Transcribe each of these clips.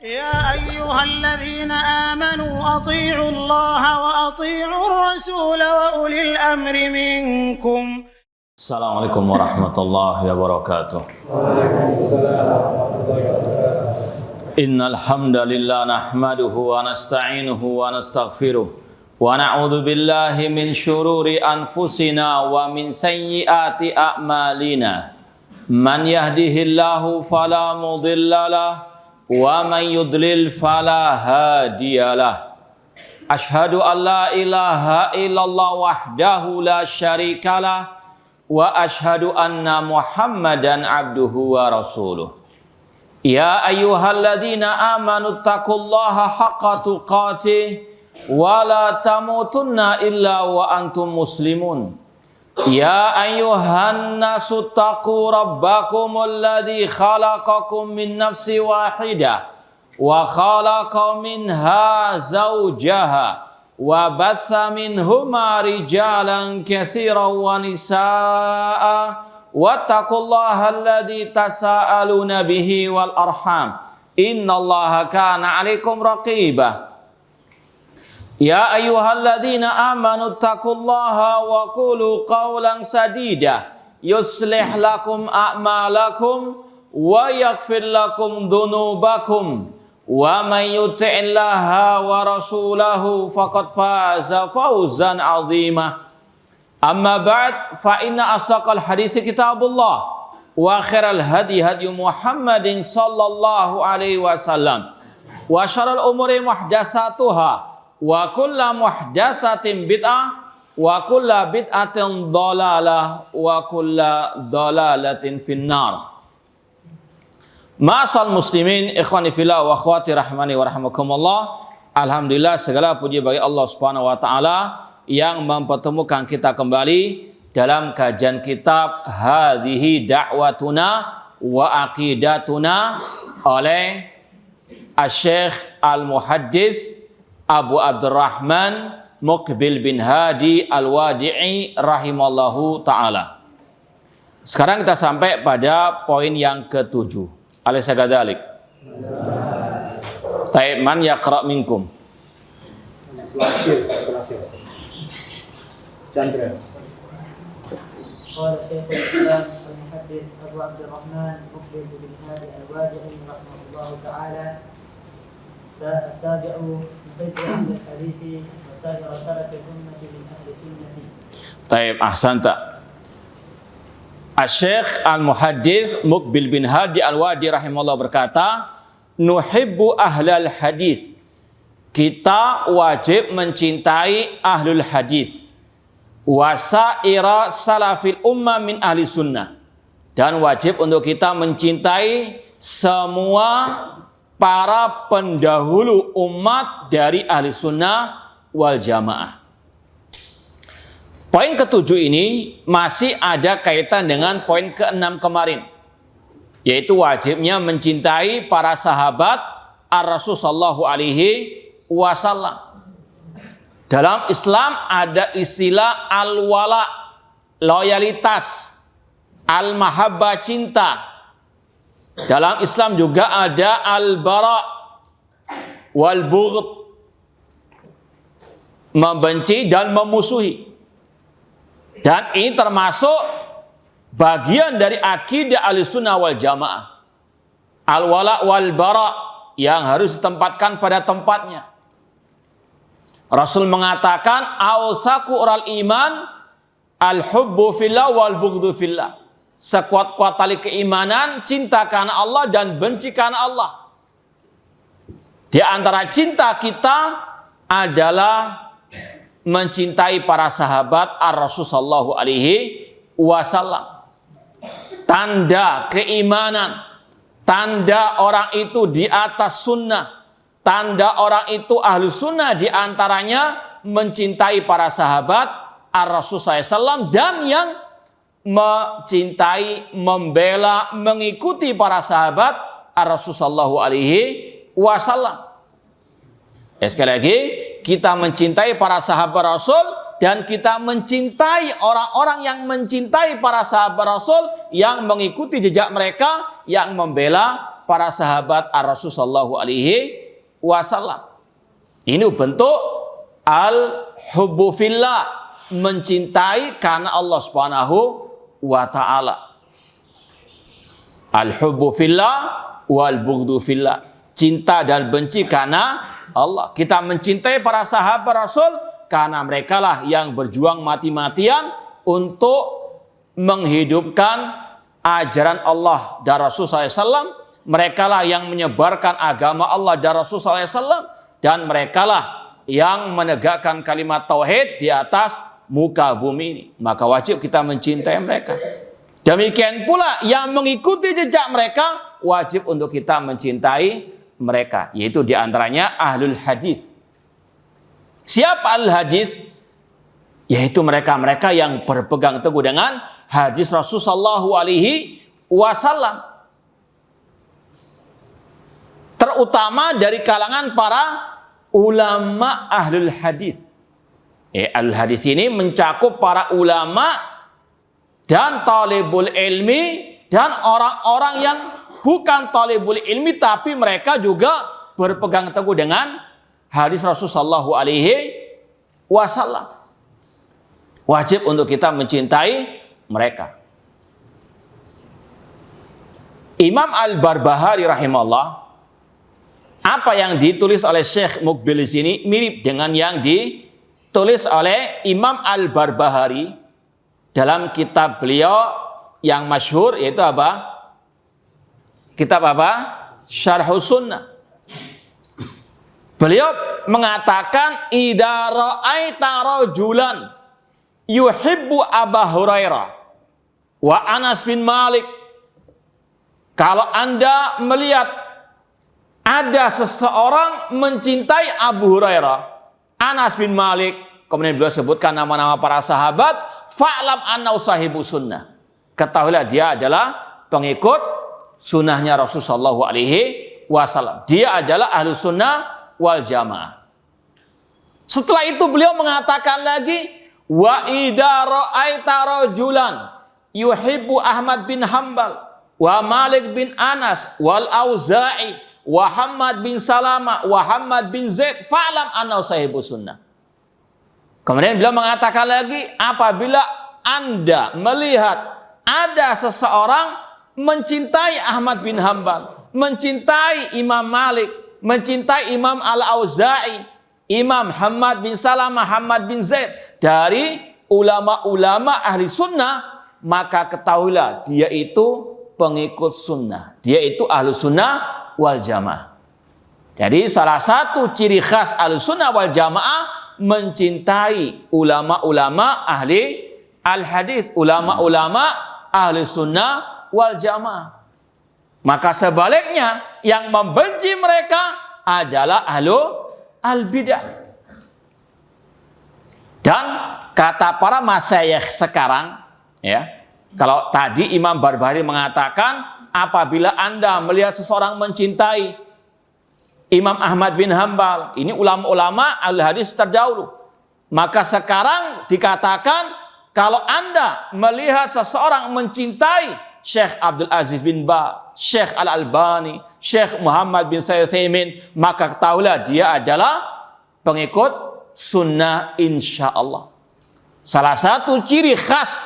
يا أيها الذين آمنوا أطيعوا الله وأطيعوا الرسول وأولي الأمر منكم. Assalamualaikum warahmatullahi wabarakatuh. Innal hamdalillah nahmaduhu wa nasta'inuhu wa nastaghfiruh wa na'udzu billahi min syururi anfusina wa min sayyiati a'malina. Man yahdihillahu fala mudhillalah wa man yudlil fala hadiyalah. Asyhadu an la ilaha illallah wahdahu la syarikalah wa asyhadu anna Muhammadan abduhu wa rasuluh. Ya ayyuhalladzina amanu taqullaha haqqa tuqatih wa la tamutunna illa wa antum muslimun. Ya ayyuhan nasu taqu rabbakumul ladzi khalaqakum min nafsin wahidah wa khalaqa minha zawjaha wa batha minhuma rijalan katsiran wa nisaa wattaqullaha alladzi tasaaluna bihi wal arham innallaha kana 'alaikum raqiba. Ya ayyuhalladzina amanu taqullaha wa qulu qawlan sadida yuslih lakum a'malakum wa yaghfir lakum dhunubakum wa may yuti'illaha wa rasulahu faqad faza fawzan 'azima. Amma ba'd, fa inna asaqal hadithi kitabullah wa khairal hadi hadi Muhammadin sallallahu alaihi wasallam wa syarrul umuri muhdatsatuha wa kullu muhdatsatin bid'ah wa kullu bid'atin dhalalah wa kullu dhalalatin finnar. Ma'asal muslimin ikhwani fillah wa akhwati rahmani wa rahmakumullah. Alhamdulillah, segala puji bagi Allah Subhanahu wa taala yang mempertemukan kita kembali dalam kajian kitab Hadhihi Da'watuna wa Aqidatuna oleh Asy-Syaikh Al-Muhaddits Abu Abdurrahman Muqbil bin Hadi Al-Wadi'i rahimallahu ta'ala. Sekarang kita sampai pada poin yang ke-7. Alaysa kadzalik? Taib, man yaqra minkum? Chandra. Qala Syekhul Islam Al-Muhaddits Abu Abdurrahman Muqbil bin Hadi Al-Wadi'i rahimahullahu ta'ala. Sabi'u Taib, ahsanta. Asy-Syaikh Al-Muhaddits Muqbil bin Hadi Al-Wadi rahimahullah berkata, nuhibbu ahlal hadis. Kita wajib mencintai ahlul hadis. Wasaira salafil ummah min ahli sunnah. Dan wajib untuk kita mencintai semua para pendahulu umat dari ahli sunnah wal jamaah. Poin ke-7 ini masih ada kaitan dengan poin ke-6 kemarin, yaitu wajibnya mencintai para sahabat ar-Rasul sallallahu alaihi wasallam. Dalam Islam ada istilah al-wala, loyalitas, al-mahabbah, cinta. Dalam Islam juga ada al-bara wal bughd, membenci dan memusuhi. Dan ini termasuk bagian dari akidah Ahlussunnah wal Jamaah. Al-wala wal bara yang harus ditempatkan pada tempatnya. Rasul mengatakan awsaqu ural iman al-hubbu fillah wal bughdu fillah. Sekuat-kuat tali keimanan, cinta karena Allah dan benci karena Allah. Di antara cinta kita adalah mencintai para sahabat ar-Rasul sallallahu alaihi wasallam. Tanda keimanan, tanda orang itu di atas sunnah, tanda orang itu ahlu sunnah, di antaranya mencintai para sahabat ar-Rasul sallallahu alaihi wasallam dan yang mencintai, membela, mengikuti para sahabat ar-Rasul sallallahu alaihi wasallam. Sekali lagi, kita mencintai para sahabat Rasul dan kita mencintai orang-orang yang mencintai para sahabat Rasul, yang mengikuti jejak mereka, yang membela para sahabat Rasul sallallahu alaihi wasallam. Ini bentuk al-hubbu fillah, mencintai karena Allah Subhanahu wa taala. Al-hubbu fillah wal bughdu fillah. Cinta dan benci karena Allah. Kita mencintai para sahabat Rasul karena mereka lah yang berjuang mati-matian untuk menghidupkan ajaran Allah dan Rasul SAW. Mereka lah yang menyebarkan agama Allah dan Rasul SAW. Dan mereka lah yang menegakkan kalimat tauhid di atas muka bumi ini. Maka wajib kita mencintai mereka. Demikian pula yang mengikuti jejak mereka, wajib untuk kita mencintai mereka. Yaitu diantaranya ahlul hadis. Siapa ahlul hadis? Yaitu mereka-mereka yang berpegang teguh dengan hadis Rasulullah sallallahu alaihi wasallam. Terutama dari kalangan para ulama ahlul hadis. Ahlul hadis ini mencakup para ulama dan talibul ilmi dan orang-orang yang bukan talibul ilmi tapi mereka juga berpegang teguh dengan hadis Rasulullah sallallahu alaihi wasallam. Wajib untuk kita mencintai mereka. Imam Al-Barbahari rahimahullah, apa yang ditulis oleh Syekh Muqbil di sini mirip dengan yang ditulis oleh Imam Al-Barbahari dalam kitab beliau yang masyhur, yaitu apa? Kitab apa? Syarhus Sunnah. Beliau mengatakan idza ra'aita rajulan yuhibbu Abu Hurairah wa Anas bin Malik. Kalau Anda melihat ada seseorang mencintai Abu Hurairah, Anas bin Malik, kemudian beliau sebutkan nama-nama para sahabat, fa'lam annahu sahibu sunnah. Ketahuilah dia adalah pengikut sunnahnya Rasulullah sallallahu alaihi wasallam. Dia adalah ahlu sunnah wal jamaah. Setelah itu beliau mengatakan lagi, wa idza ra'aita rajulan yuhibbu Ahmad bin Hanbal wa Malik bin Anas wal Auza'i wa Hammad bin Salama wa Hammad bin Zaid fa'lam annahu sahibu sunnah. Kemudian beliau mengatakan lagi, apabila Anda melihat ada seseorang mencintai Ahmad bin Hanbal, mencintai Imam Malik, mencintai Imam Al-Auza'i, Imam Hammad bin Salama, Hammad bin Zaid, dari ulama-ulama ahli sunnah, maka ketahuilah dia itu pengikut sunnah. Dia itu ahli sunnah wal jamaah. Jadi salah satu ciri khas ahli sunnah wal jamaah mencintai ulama-ulama ahli al-hadis, ulama-ulama ahli sunnah wal jamaah. Maka sebaliknya yang membenci mereka adalah ahlu al-bidah. Dan kata para masyayikh sekarang, ya, kalau tadi Imam Barbahari mengatakan apabila Anda melihat seseorang mencintai Imam Ahmad bin Hanbal, ini ulama-ulama al-hadis terdahulu. Maka sekarang dikatakan kalau Anda melihat seseorang mencintai Syekh Abdul Aziz bin Ba, Syekh Al-Albani, Syekh Muhammad bin Utsaimin, maka ketahuilah dia adalah pengikut sunnah insyaallah. Salah satu ciri khas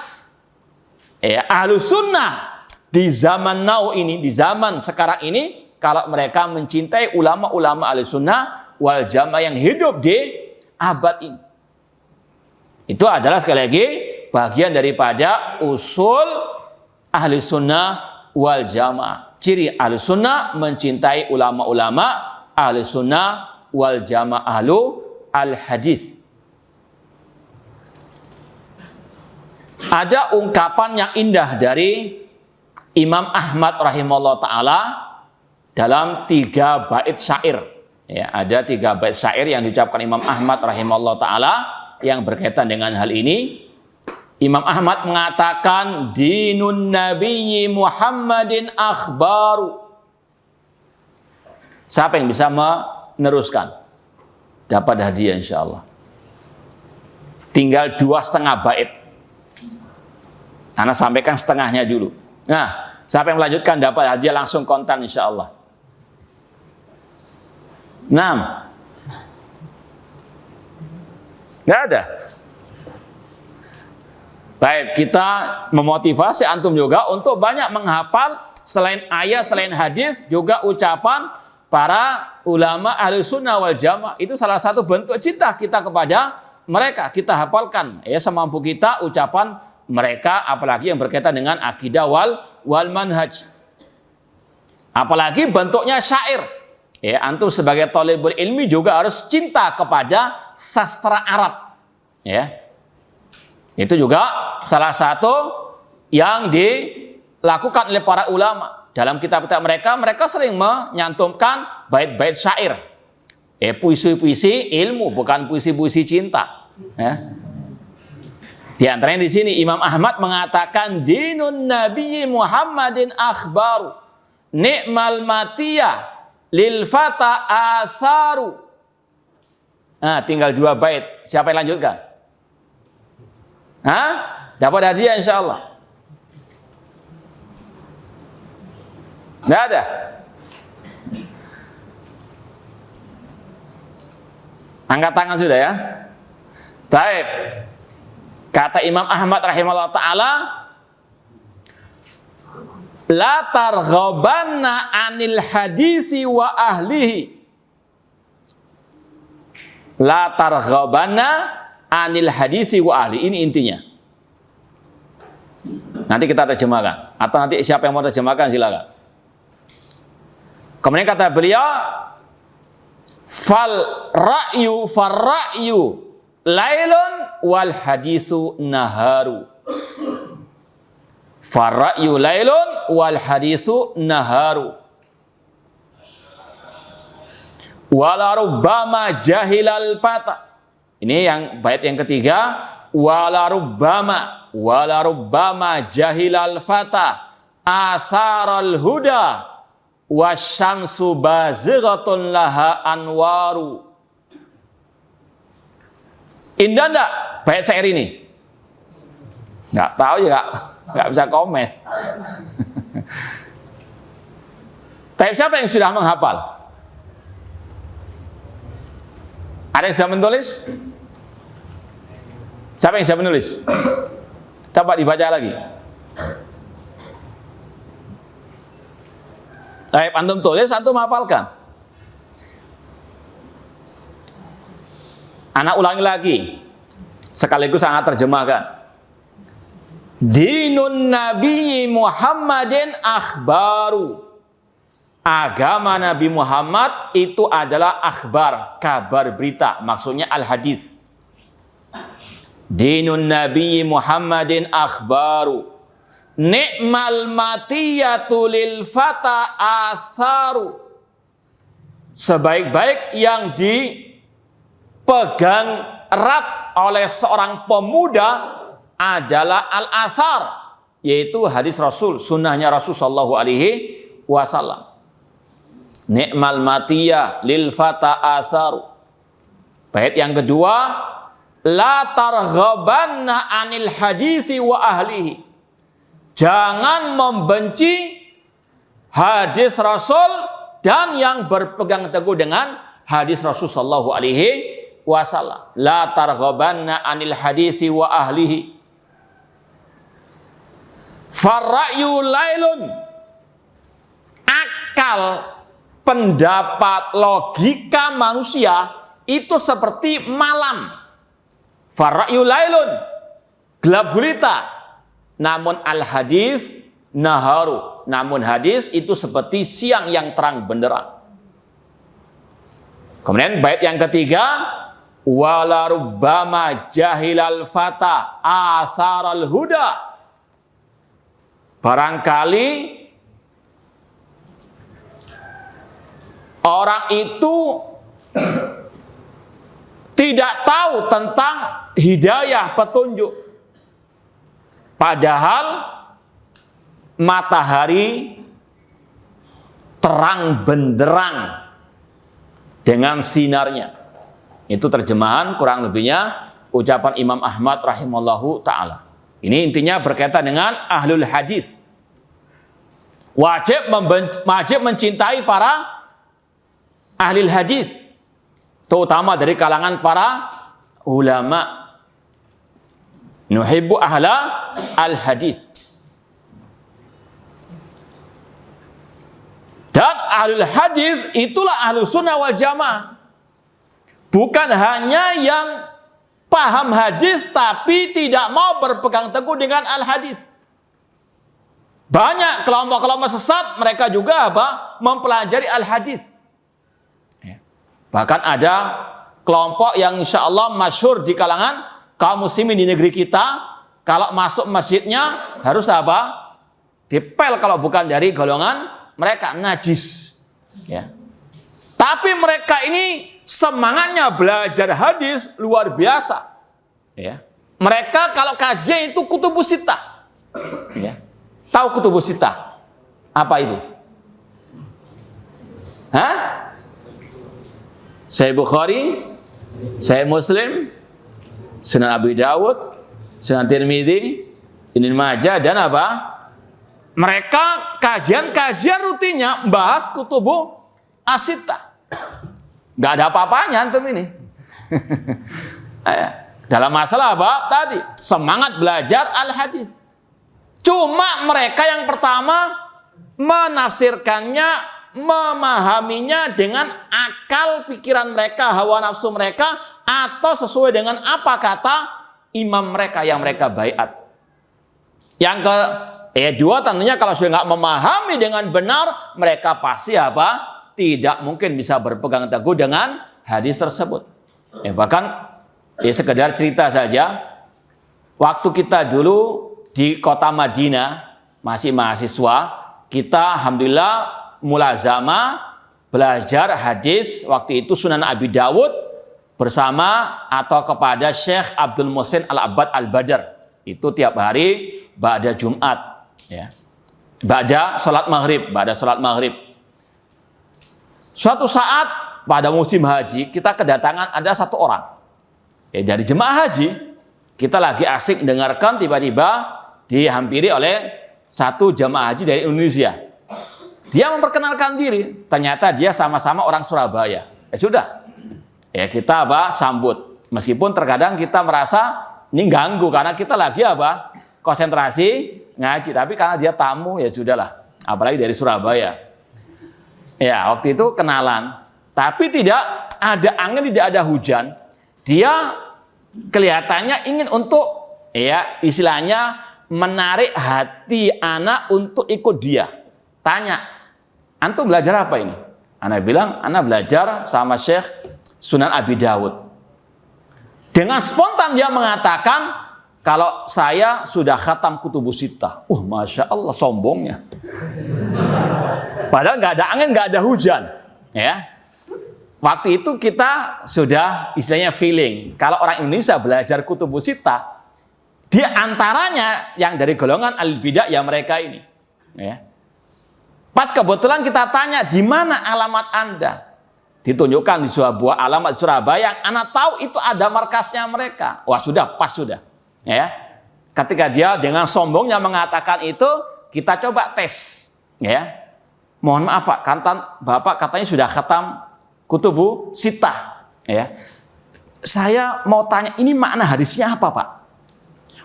ahlu sunnah di zaman now ini, di zaman sekarang ini, kalau mereka mencintai ulama-ulama ahli sunnah wal jamaah yang hidup di abad ini. Itu adalah sekali lagi bagian daripada usul ahli sunnah wal jamaah. Ciri ahli sunnah mencintai ulama-ulama ahli sunnah wal jamaah, ahlu al-hadis. Ada ungkapan yang indah dari Imam Ahmad rahimahullah ta'ala dalam 3 bait syair. Ya, ada 3 bait syair yang diucapkan Imam Ahmad rahimahullah ta'ala yang berkaitan dengan hal ini. Imam Ahmad mengatakan, dinun nabiyyi Muhammadin akhbaru. Siapa yang bisa meneruskan? Dapat hadiah insyaallah. Tinggal 2,5 bait. Ana sampaikan setengahnya dulu. Nah, siapa yang melanjutkan dapat hadiah langsung kontan insyaallah. Nggak ada. Baik, kita memotivasi antum juga untuk banyak menghafal selain ayat, selain hadis, juga ucapan para ulama ahli sunnah wal jamaah. Itu salah satu bentuk cinta kita kepada mereka. Kita hafalkan ya semampu kita ucapan mereka, apalagi yang berkaitan dengan akidah wal manhaj. Apalagi bentuknya syair. Ya, antum sebagai thalibul ilmi juga harus cinta kepada sastra Arab. Ya. Itu juga salah satu yang dilakukan oleh para ulama. Dalam kitab-kitab mereka sering menyantumkan bait-bait syair. Puisi-puisi ilmu, bukan puisi-puisi cinta. Ya. Di antaranya di sini Imam Ahmad mengatakan dinun Nabi Muhammadin akhbaru ni'mal matiyah lil fata atharu. Nah, tinggal 2 bait. Siapa yang lanjutkan? Dapat hadiah insyaallah. Nggak ada. Angkat tangan sudah ya. Baik. Kata Imam Ahmad rahimahullah ta'ala, la targhabanna anil hadisi wa ahlihi. La targhabanna anil hadisi wa ahli. Ini intinya. Nanti kita terjemahkan. Atau nanti siapa yang mau terjemahkan silakan. Kemudian kata beliau, farra'yu lailun wal hadisu naharu. Farra'yu lailun wal hadisu naharu. Wala rubbama jahilal fata. Ini yang bait yang ketiga, wala rubbama jahilal fata atharal huda wasyamsu bazighatun laha anwaru. Indah enggak bait syair ini? Enggak tahu juga, enggak bisa komen. Tapi siapa yang sudah menghafal? Ada yang sudah menulis? Siapa yang sudah menulis? Coba dibaca lagi. Baik, antum tulis, antum hafalkan. Anak ulangi lagi. Sekaligus anak terjemahkan. Dinun Nabi Muhammadin akhbaru. Agama Nabi Muhammad itu adalah akhbar, kabar berita. Maksudnya al-hadis. Dinun Nabi Muhammadin akhbaru. Ni'mal matiyatu lil fata atharu. Sebaik-baik yang dipegang erat oleh seorang pemuda adalah al-athar, yaitu hadis Rasul, sunnahnya Rasul sallallahu alaihi wasallam. Ni'mal matiyah lil fata atharu. Bait yang kedua, la targhabanna anil hadisi wa ahlihi. Jangan membenci hadis Rasul dan yang berpegang teguh dengan hadis Rasul sallallahu alaihi wasallam. La targhabanna anil hadisi wa ahlihi. Farra'yu lailun. Akal, pendapat, logika manusia itu seperti malam. Farra'yu lailun, gelap gulita. Namun al-hadis naharu. Namun hadis itu seperti siang yang terang benderang. Kemudian bait yang ketiga, wala rubbama jahilal fata atharal huda. Barangkali orang itu tidak tahu tentang hidayah, petunjuk. Padahal matahari terang benderang dengan sinarnya. Itu terjemahan kurang lebihnya ucapan Imam Ahmad rahimallahu ta'ala. Ini intinya berkaitan dengan ahlul hadis. Wajib mencintai para ahli hadis, terutama dari kalangan para ulama. Nuhibbu ahla al-hadis. Dan ahli hadis itulah ahlu sunnah wal jamaah. Bukan hanya yang paham hadis tapi tidak mau berpegang teguh dengan al-hadis. Banyak kelompok-kelompok sesat, mereka juga mempelajari al-hadis. Bahkan ada kelompok yang insya Allah masyhur di kalangan kaum muslimin di negeri kita, kalau masuk masjidnya harus dipel kalau bukan dari golongan mereka, najis. Ya. Tapi mereka ini semangatnya belajar hadis luar biasa. Ya. Mereka kalau kajian itu kutubus sittah. Ya. Tahu kutubus sittah? Apa itu? Sahih Bukhari, Sahih Muslim, Sunan Abi Dawud, Sunan Tirmidzi, Ibnu Majah, dan mereka kajian rutinnya bahas kutubu as-sittah. Gak ada apa-apanya antum ini. Dalam masalah tadi semangat belajar al-hadis. Cuma mereka yang pertama menafsirkannya, memahaminya dengan akal pikiran mereka, hawa nafsu mereka, atau sesuai dengan apa kata imam mereka yang mereka baiat. Yang kedua tentunya kalau sudah nggak memahami dengan benar, mereka pasti tidak mungkin bisa berpegang teguh dengan hadis tersebut. Bahkan sekedar cerita saja, waktu kita dulu di kota Madinah masih mahasiswa, kita alhamdulillah mulazamah belajar hadis waktu itu Sunan Abi Dawud bersama atau kepada Syekh Abdul Muhsin Al-Abbad Al-Badr. Itu tiap hari ba'da Jumat, ya. Ba'da salat maghrib. Suatu saat pada musim haji kita kedatangan ada satu orang. Dari jemaah haji, kita lagi asik dengarkan, tiba-tiba dihampiri oleh satu jemaah haji dari Indonesia. Dia memperkenalkan diri, ternyata dia sama-sama orang Surabaya. Sudah. Kita sambut. Meskipun terkadang kita merasa ini ganggu karena kita lagi konsentrasi ngaji, tapi karena dia tamu ya sudahlah. Apalagi dari Surabaya. Ya, waktu itu kenalan. Tapi tidak ada angin, tidak ada hujan. Dia kelihatannya ingin untuk istilahnya menarik hati anak untuk ikut dia. Tanya, antum belajar apa ini? Anak bilang, anak belajar sama Syekh Sunan Abi Dawud. Dengan spontan dia mengatakan, kalau saya sudah khatam kutubus sittah. Masya Allah, sombongnya. Padahal nggak ada angin, nggak ada hujan. Ya. Waktu itu kita sudah istilahnya feeling. Kalau orang Indonesia belajar kutubus sittah, di antaranya yang dari golongan al-bidah ya mereka ini. Ya. Pas kebetulan kita tanya, di mana alamat Anda? Ditunjukkan di sebuah alamat Surabaya yang anak tahu itu ada markasnya mereka. Wah sudah, pas sudah. Ya. Ketika dia dengan sombongnya mengatakan itu, kita coba tes. Ya. Mohon maaf Pak, Bapak katanya sudah khatam kutubu sittah. Ya. Saya mau tanya, ini makna hadisnya apa Pak?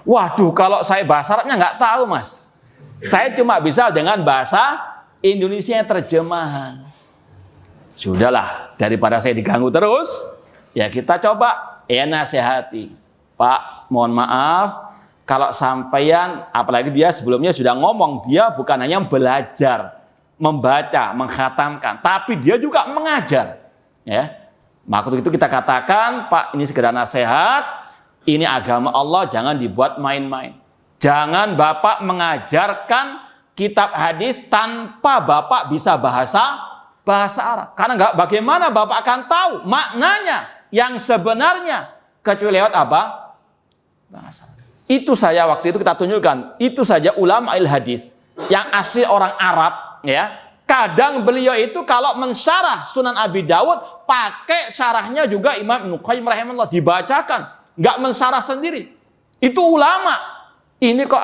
Waduh, kalau saya bahasa Arabnya nggak tahu Mas. Saya cuma bisa dengan bahasa Indonesia terjemahan. Sudahlah, daripada saya diganggu terus, ya kita coba nasihati. Pak, mohon maaf, kalau sampeyan, apalagi dia sebelumnya sudah ngomong, dia bukan hanya belajar, membaca, mengkhatamkan, tapi dia juga mengajar. Ya, maka itu kita katakan, Pak, ini sekedar nasihat, ini agama Allah, jangan dibuat main-main. Jangan Bapak mengajarkan kitab hadis tanpa Bapak bisa bahasa Arab. Karena enggak, bagaimana Bapak akan tahu maknanya yang sebenarnya kecuali lewat bahasa. Itu saya waktu itu kita tunjukkan. Itu saja ulama hadis yang asli orang Arab, ya. Kadang beliau itu kalau mensyarah Sunan Abi Dawud pakai syarahnya juga Imam Ibnu Qayyim rahimahullah, dibacakan, enggak mensyarah sendiri. Itu ulama. Ini kok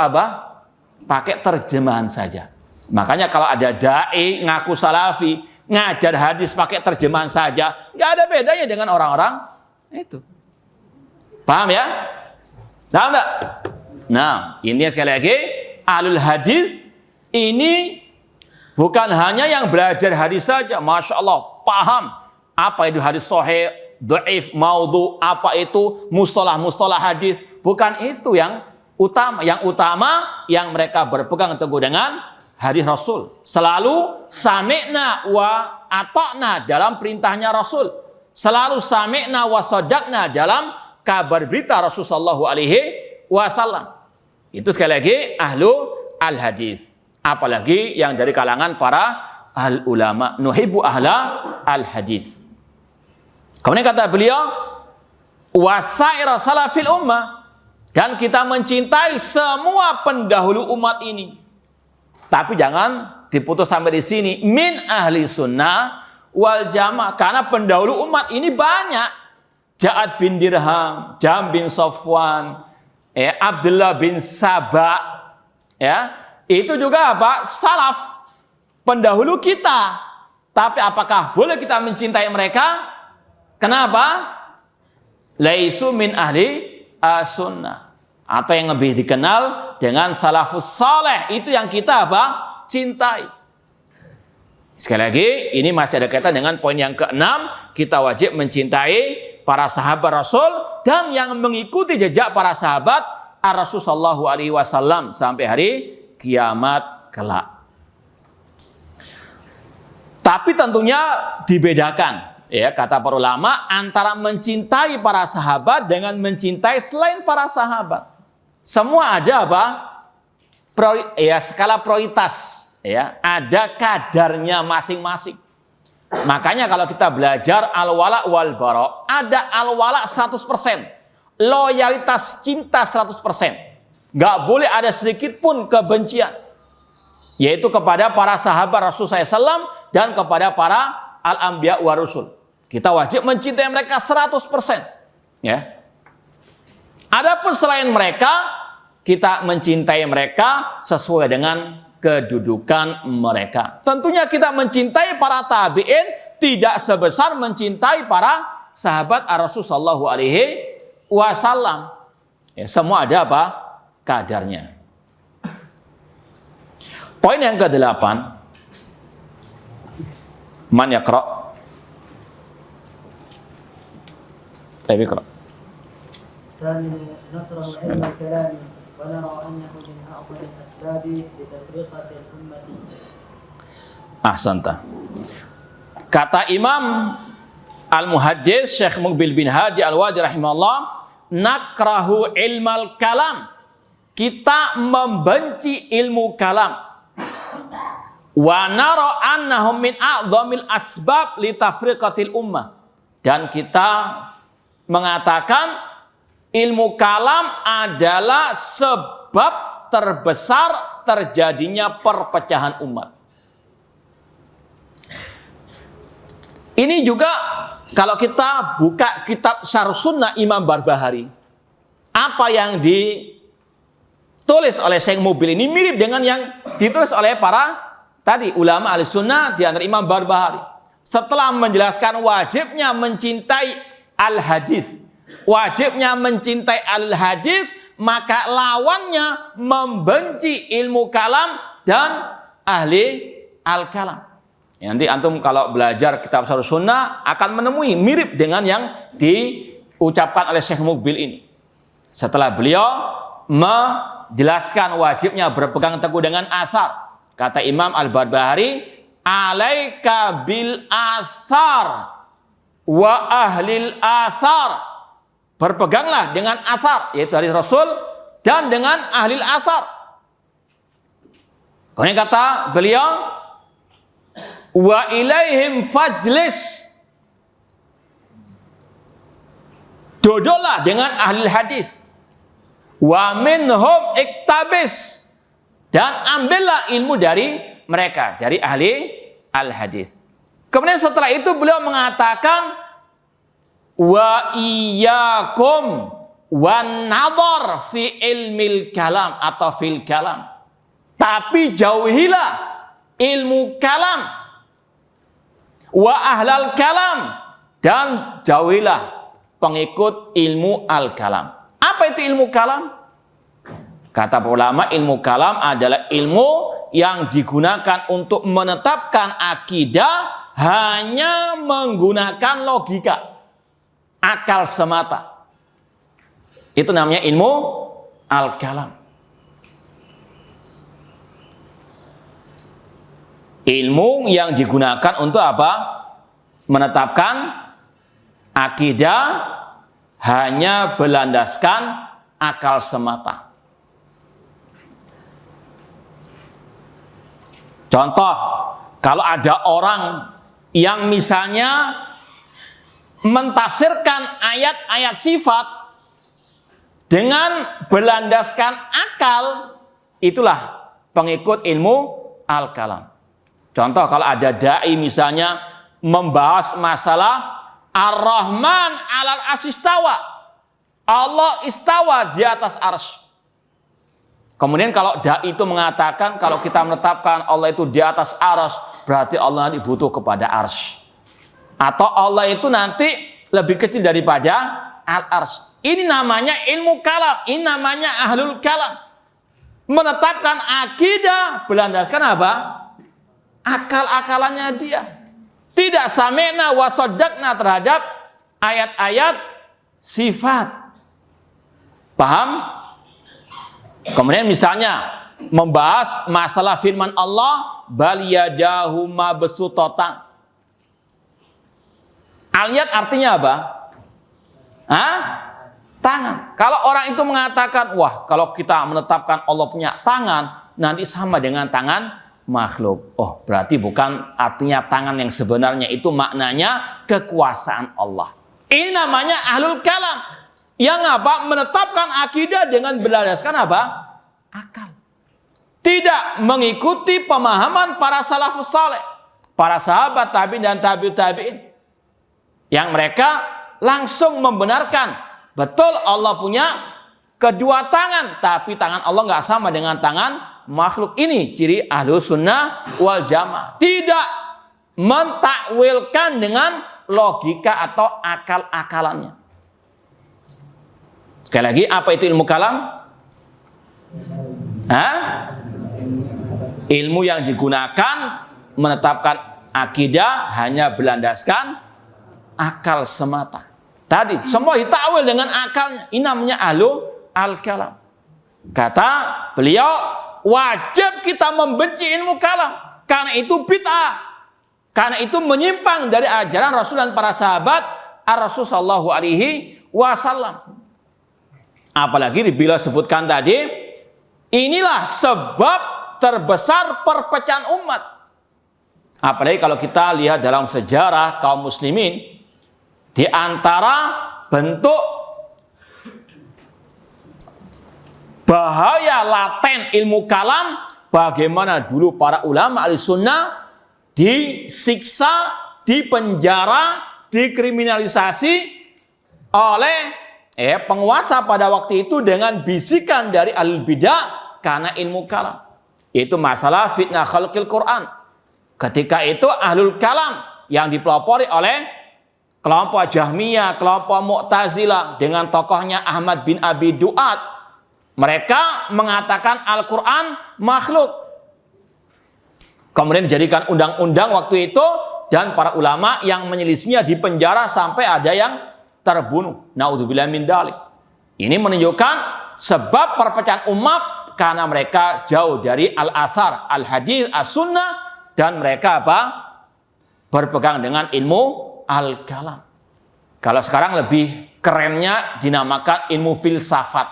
pakai terjemahan saja. Makanya kalau ada dai ngaku salafi, ngajar hadis pakai terjemahan saja, nggak ada bedanya dengan orang-orang itu. Paham ya? Paham nggak? Nah, ini sekali lagi, ahlul hadis ini bukan hanya yang belajar hadis saja, masya Allah, paham apa itu hadis sahih, dhaif, maudhu, apa itu mustalah hadis. Bukan itu yang utama. Yang utama yang mereka berpegang teguh dengan hadis Rasul. Selalu sami'na wa ata'na dalam perintahnya Rasul. Selalu sami'na wa sadaqna dalam kabar berita Rasul sallallahu alaihi wasallam. Itu sekali lagi ahlu al-hadis. Apalagi yang dari kalangan para ahli ulama. Nuhibbu ahla al-hadis. Kemudian kata beliau, wasaira salafil ummah, dan kita mencintai semua pendahulu umat ini. Tapi jangan diputus sampai di sini. Min ahli sunnah wal jamaah, karena pendahulu umat ini banyak. Ja'ad bin Dirham, Jam bin Safwan, Abdullah bin Saba, ya, itu juga apa? Salaf, pendahulu kita. Tapi apakah boleh kita mencintai mereka? Kenapa? Laisu min ahli sunnah, atau yang lebih dikenal dengan salafus saleh, itu yang kita apa? Cintai. Sekali lagi, ini masih ada kaitan dengan poin yang keenam, kita wajib mencintai para sahabat Rasul dan yang mengikuti jejak para sahabat Rasul sallallahu alaihi wasallam sampai hari kiamat kelak. Tapi tentunya dibedakan, ya, kata para ulama, antara mencintai para sahabat dengan mencintai selain para sahabat. Semua ada apa? Skala prioritas, ya, ada kadarnya masing-masing. Makanya kalau kita belajar al-wala wal bara, ada al-wala 100%, loyalitas cinta 100%. Nggak boleh ada sedikit pun kebencian, yaitu kepada para sahabat Rasulullah SAW dan kepada para al-anbiya wa rusul. Kita wajib mencintai mereka 100%. Ya. Adapun selain mereka, kita mencintai mereka sesuai dengan kedudukan mereka. Tentunya kita mencintai para tabi'in tidak sebesar mencintai para sahabat Rasulullah sallallahu alaihi wasallam. Ya, semua ada apa? Kadarnya. Poin yang ke-8. Man yaqra'? Tapi kalau ahsanta. Kata Imam Al-Muhaddits Syekh Muqbil bin Hadi Al-Wadi rahimahullah, nakrahu ilmal kalam, kita membenci ilmu kalam. Wa nara annahum min a'dhamil asbab li tafriqatil ummah, dan kita mengatakan ilmu kalam adalah sebab terbesar terjadinya perpecahan umat. Ini juga kalau kita buka kitab Syarh Sunnah Imam Barbahari, apa yang ditulis oleh Syekh Muqbil ini mirip dengan yang ditulis oleh para tadi ulama ahli sunnah di antara Imam Barbahari. Setelah menjelaskan wajibnya mencintai al-hadis, wajibnya mencintai al-hadis, maka lawannya membenci ilmu kalam dan ahli al-kalam. Ya, nanti antum kalau belajar kitab Syarh Sunnah akan menemui mirip dengan yang diucapkan oleh Syekh Muqbil ini. Setelah beliau menjelaskan wajibnya berpegang teguh dengan athar, kata Imam Al-Barbahari, alaika bil athar wa ahlil athar, berpeganglah dengan athar, yaitu hadis Rasul, dan dengan ahlil athar. Kemudian kata beliau, wa ilaihim fajlis, duduklah dengan ahlil hadis, wa minhum iktabis, dan ambillah ilmu dari mereka, dari ahli al-hadis. Kemudian setelah itu beliau mengatakan, wa iyyakum wan nadhar fi ilmil kalam atau fil kalam. Tapi jauhilah ilmu kalam Wa ahlal kalam, dan jauhilah pengikut ilmu al-kalam. Apa itu ilmu kalam? Kata para ulama, ilmu kalam adalah ilmu yang digunakan untuk menetapkan akidah hanya menggunakan logika, akal semata. Itu namanya ilmu al-kalam. Ilmu yang digunakan untuk apa? Menetapkan akidah hanya berlandaskan akal semata. Contoh, kalau ada orang yang misalnya mentafsirkan ayat-ayat sifat dengan berlandaskan akal, itulah pengikut ilmu al-kalam. Contoh, kalau ada dai misalnya membahas masalah Ar-Rahman alal asistawa, Allah istawa di atas arsy. Kemudian kalau dai itu mengatakan kalau kita menetapkan Allah itu di atas arsy, berarti Allah nanti butuh kepada arsy. Atau Allah itu nanti lebih kecil daripada al-arsy. Ini namanya ilmu kalam, ini namanya ahlul kalam. Menetapkan akidah berlandaskan apa? Akal-akalannya dia. Tidak sami'na wa saddaqna terhadap ayat-ayat sifat. Paham? Kemudian misalnya membahas masalah firman Allah, bal yadahu mabsutatan. Al-yad artinya apa? Tangan. Kalau orang itu mengatakan, wah, kalau kita menetapkan Allah punya tangan, nanti sama dengan tangan makhluk. Oh, berarti bukan artinya tangan yang sebenarnya, itu maknanya kekuasaan Allah. Ini namanya ahlul kalam. Yang apa? Menetapkan akidah dengan berlandaskan apa? Akal. Tidak mengikuti pemahaman para salafus saleh, para sahabat tabi'in dan tabi'ut tabi'in, yang mereka langsung membenarkan betul Allah punya kedua tangan, tapi tangan Allah nggak sama dengan tangan makhluk. Ini ciri ahlus sunnah wal jamaah. Tidak mentakwilkan dengan logika atau akal-akalannya. Sekali lagi, apa itu ilmu kalam? Ilmu yang digunakan menetapkan akidah hanya berlandaskan akal semata. Tadi semua ditakwil dengan akalnya. Ini namanya ahlu al-kalam. Kata beliau, wajib kita membenci ilmu kalam, karena itu bid'ah, karena itu menyimpang dari ajaran Rasul dan para sahabat Ar-Rasul sallallahu alaihi wasallam. Apalagi bila sebutkan tadi, inilah sebab terbesar perpecahan umat. Apalagi kalau kita lihat dalam sejarah kaum muslimin, di antara bentuk bahaya laten ilmu kalam, bagaimana dulu para ulama ahlussunnah disiksa, dipenjara, dikriminalisasi oleh penguasa pada waktu itu dengan bisikan dari ahlul bidah karena ilmu kalam. Itu masalah fitnah khalqil Quran. Ketika itu ahlul kalam yang dipelopori oleh kelompok Jahmiyah, kelompok Mu'tazilah dengan tokohnya Ahmad bin Abi Duat, mereka mengatakan Al-Quran makhluk. Kemudian dijadikan undang-undang waktu itu, dan para ulama yang menyelisihinya dipenjara sampai ada yang terbunuh. Naudzubillah min dzalik. Ini menunjukkan sebab perpecahan umat karena mereka jauh dari al-athar, al-hadis, as-sunnah, dan mereka apa? Berpegang dengan ilmu al-kalam. Kalau sekarang lebih kerennya dinamakan ilmu filsafat.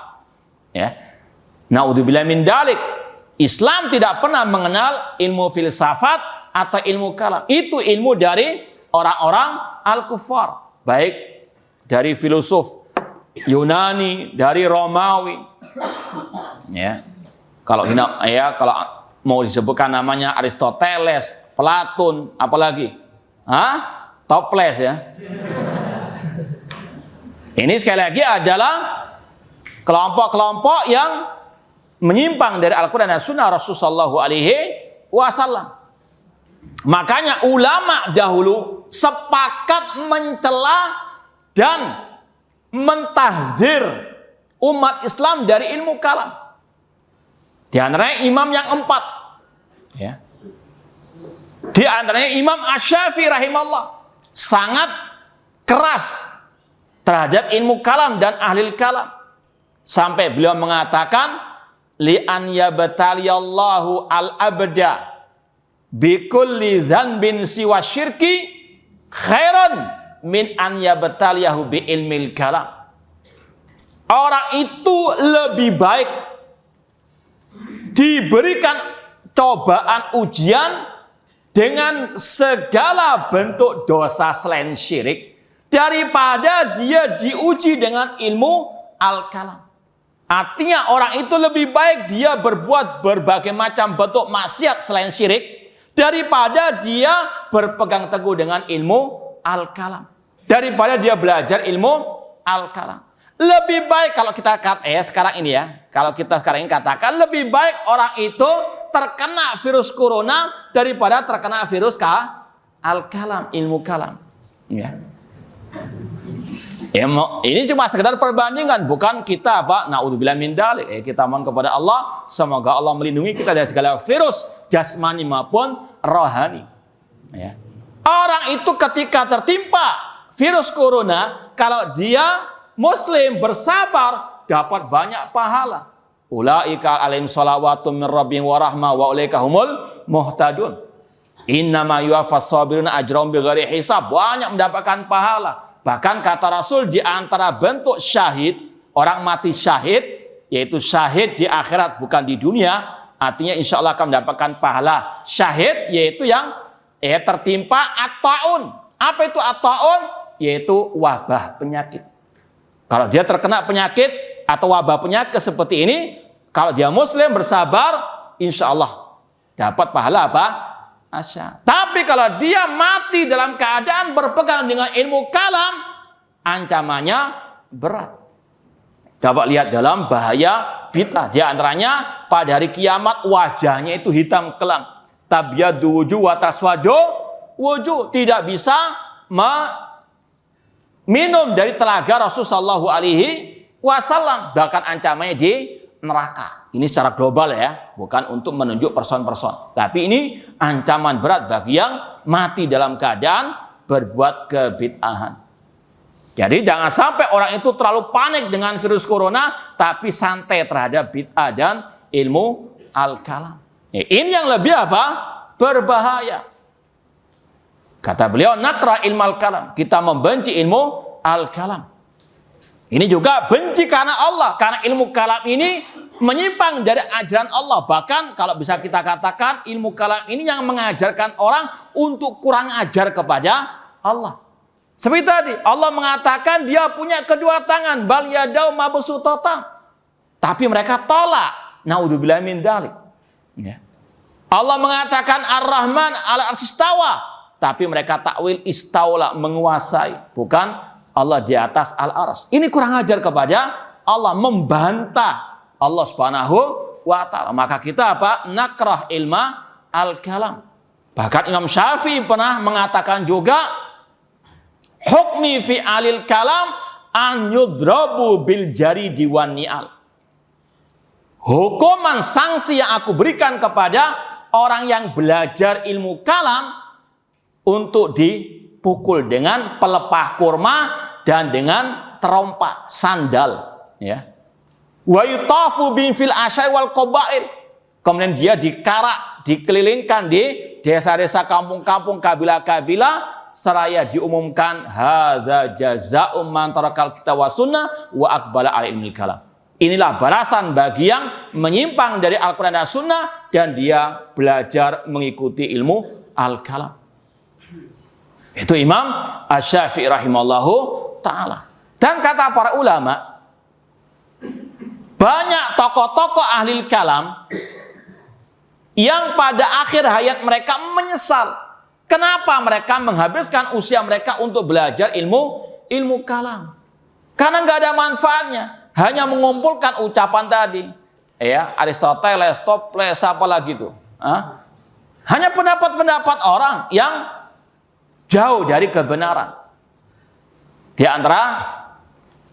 Ya. Naudzubillah min dzalik. Islam tidak pernah mengenal ilmu filsafat atau ilmu kalam. Itu ilmu dari orang-orang al-kufar, baik dari filosof Yunani, dari Romawi. Ya. Kalau mau disebutkan namanya Aristoteles, Platon, apalagi? Toples ya. Ini sekali lagi adalah kelompok-kelompok yang menyimpang dari Al-Quran dan Sunnah Rasulullah sallallahu alaihi wasallam. Makanya ulama dahulu sepakat mencela dan mentahdzir umat Islam dari ilmu kalam. Di antaranya imam yang 4. Ya. Di antaranya Imam Asy-Syafi'i rahimahullah sangat keras terhadap ilmu kalam dan ahli kalam. Sampai beliau mengatakan, li an yabtaliyallahu al-abda bi kulli dzanbin siwa syirki khairan min an yabtaliyahu bi ilmil kalam. Orang itu lebih baik diberikan cobaan ujian dengan segala bentuk dosa selain syirik daripada dia diuji dengan ilmu al-kalam. Artinya orang itu lebih baik dia berbuat berbagai macam bentuk maksiat selain syirik daripada dia berpegang teguh dengan ilmu al-kalam. Daripada dia belajar ilmu al-kalam. Lebih baik kalau kita sekarang ini ya, kalau kita sekarang ini katakan lebih baik orang itu terkena virus corona daripada terkena virus al-kalam, ilmu kalam. Ya. Ini cuma sekedar perbandingan, bukan kita naudzubillah min dzalik. Kita mohon kepada Allah semoga Allah melindungi kita dari segala virus jasmani maupun rohani. Ya. Orang itu ketika tertimpa virus corona, kalau dia muslim bersabar dapat banyak pahala. Ulaika alaihim shalawatun min rabbihim wa rahmah wa ulaika humul muhtadun. Innama yuwaffas sabiruna ajrahum bighairi hisab. Banyak mendapatkan pahala. Bahkan kata Rasul di antara bentuk syahid, orang mati syahid, yaitu syahid di akhirat bukan di dunia, artinya insya Allah akan mendapatkan pahala syahid, yaitu yang tertimpa at-ta'un. Apa itu at-ta'un? Yaitu wabah penyakit. Kalau dia terkena penyakit atau wabah penyakit seperti ini, kalau dia muslim bersabar, insya Allah dapat pahala apa? Asya. Tapi kalau dia mati dalam keadaan berpegang dengan ilmu kalam, ancamannya berat. Dapat lihat dalam bahaya bid'ah. Di antaranya pada hari kiamat wajahnya itu hitam kelam. Tabyadu wujuh wa taswadu wujuh. Tidak bisa minum dari telaga Rasulullah Shallallahu Alaihi Wasallam. Bahkan ancamannya di neraka. Ini secara global ya, bukan untuk menunjuk person-person. Tapi ini ancaman berat bagi yang mati dalam keadaan berbuat kebid'ahan. Jadi jangan sampai orang itu terlalu panik dengan virus corona, tapi santai terhadap bid'ah dan ilmu al-kalam. Ini yang lebih apa? Berbahaya. Kata beliau, nakra ilmal kalam. Kita membenci ilmu al-kalam. Ini juga benci karena Allah. Karena ilmu kalam ini menyimpang dari ajaran Allah. Bahkan kalau bisa kita katakan ilmu kalam ini yang mengajarkan orang untuk kurang ajar kepada Allah. Seperti tadi Allah mengatakan dia punya kedua tangan, bal yadau mabsutatan. Tapi mereka tolak. Naudzubillah min dzalik. Ya. Allah mengatakan Ar-Rahman 'ala arsy istawa, tapi mereka takwil istaula, menguasai, bukan Allah di atas al-arsy. Ini kurang ajar kepada Allah, membantah Allah Subhanahu wa taala. Maka kita apa? Nakrah ilma al-kalam. Bahkan Imam Syafi'i pernah mengatakan juga, hukmi fi alil kalam an yudrabu bil jaridi wan ni'al. Hukuman sanksi yang aku berikan kepada orang yang belajar ilmu kalam untuk dipukul dengan pelepah kurma dan dengan terompa sandal, ya. Wa yutafu bin fil asyai wal qabail. Kemudian dia dikarak, dikelilingkan di desa-desa, kampung-kampung, kabilah-kabilah, seraya diumumkan hadza jazaa'um man tarakal kitab wa sunnah wa aqbala ala ilmil kalam. Inilah balasan bagi yang menyimpang dari Al-Quran dan Sunnah dan dia belajar mengikuti ilmu al-kalam. Itu Imam Asy-Syafi'i rahimallahu ta'ala. Dan kata para ulama, banyak tokoh-tokoh ahli kalam yang pada akhir hayat mereka menyesal. Kenapa mereka menghabiskan usia mereka untuk belajar ilmu kalam? Karena nggak ada manfaatnya. Hanya mengumpulkan ucapan tadi. Ya, Aristoteles, Toples, apa lagi itu? Hanya pendapat-pendapat orang yang jauh dari kebenaran. Di antara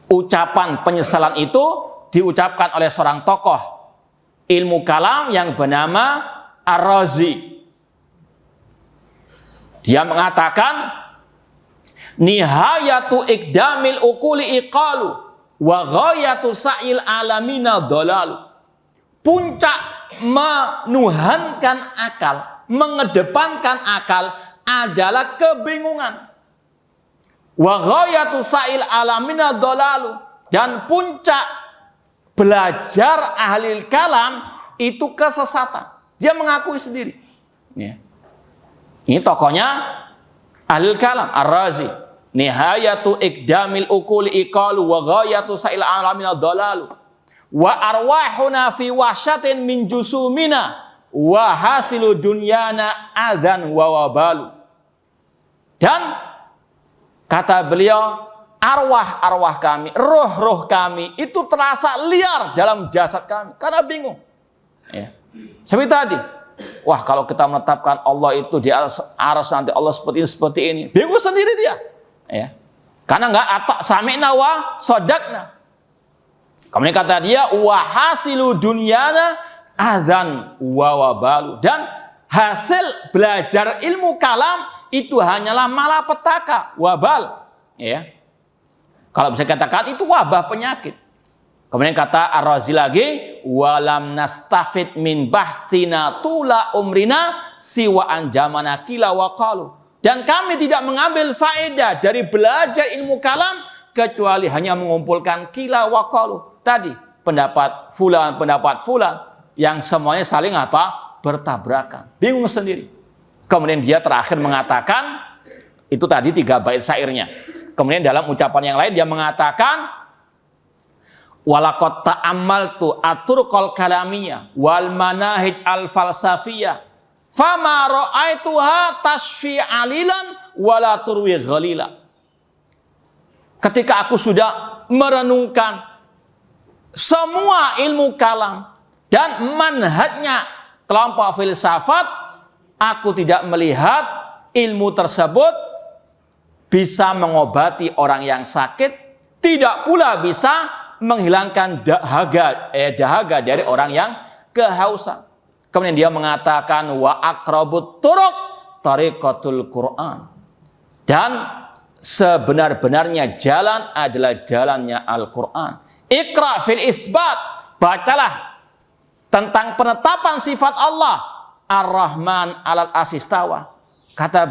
ucapan penyesalan itu diucapkan oleh seorang tokoh ilmu kalam yang bernama Ar-Razi. Dia mengatakan, nihayatu ikdamil ukuli iqalu wa ghayatu sa'il alamina dhalalu. Puncak menuhankan akal, mengedepankan akal adalah kebingungan. Wa ghayatu sa'il alamina dhalalu, dan puncak belajar ahli kalam itu kesesatan. Dia mengakui sendiri. Ya. Ini tokohnya ahli kalam Ar-Razi. Nihayatu ikdamil ukuli iqalu wa ghayatu sa'il alamina dhalalu. Wa arwahuna fi wahsyatin min jusumina wa hasilu dunyana adzan wa wabalu. Dan kata beliau, arwah-arwah kami, roh-roh kami itu terasa liar dalam jasad kami karena bingung. Ya. Seperti tadi, wah kalau kita menetapkan Allah itu di aras nanti Allah seperti ini, bingung sendiri dia. Ya. Karena enggak atak sami'na wa sadaqna. Kemudian kata dia, wa hasilu dunyana adzan wa wabalu, dan hasil belajar ilmu kalam itu hanyalah malapetaka, wabal. Ya. Kalau bisa katakan itu wabah penyakit. Kemudian kata Ar-Razi lagi, walam nastafid min bahtina tula umrina siwa anjamana kila waqalu. Dan kami tidak mengambil faedah dari belajar ilmu kalam kecuali hanya mengumpulkan kila waqalu. Tadi pendapat fulan yang semuanya saling apa? Bertabrakan. Bingung sendiri. Kemudian dia terakhir mengatakan, itu tadi 3 bait syairnya. Kemudian dalam ucapan yang lain dia mengatakan, walaqad ta'ammaltu aturqal kalamiyah wal manahij al falsafiyah fama ra'aituha tashfi alilan wala turwi ghalila. Ketika aku sudah merenungkan semua ilmu kalam dan manhajnya kelompok filsafat, aku tidak melihat ilmu tersebut bisa mengobati orang yang sakit, tidak pula bisa menghilangkan dahaga dari orang yang kehausan. Kemudian dia mengatakan, wa aqrabut turuq tariqatul Quran. Dan sebenar-benarnya jalan adalah jalannya Al-Quran. Iqra fil isbat, bacalah tentang penetapan sifat Allah Ar-Rahman alal asistawa. Kata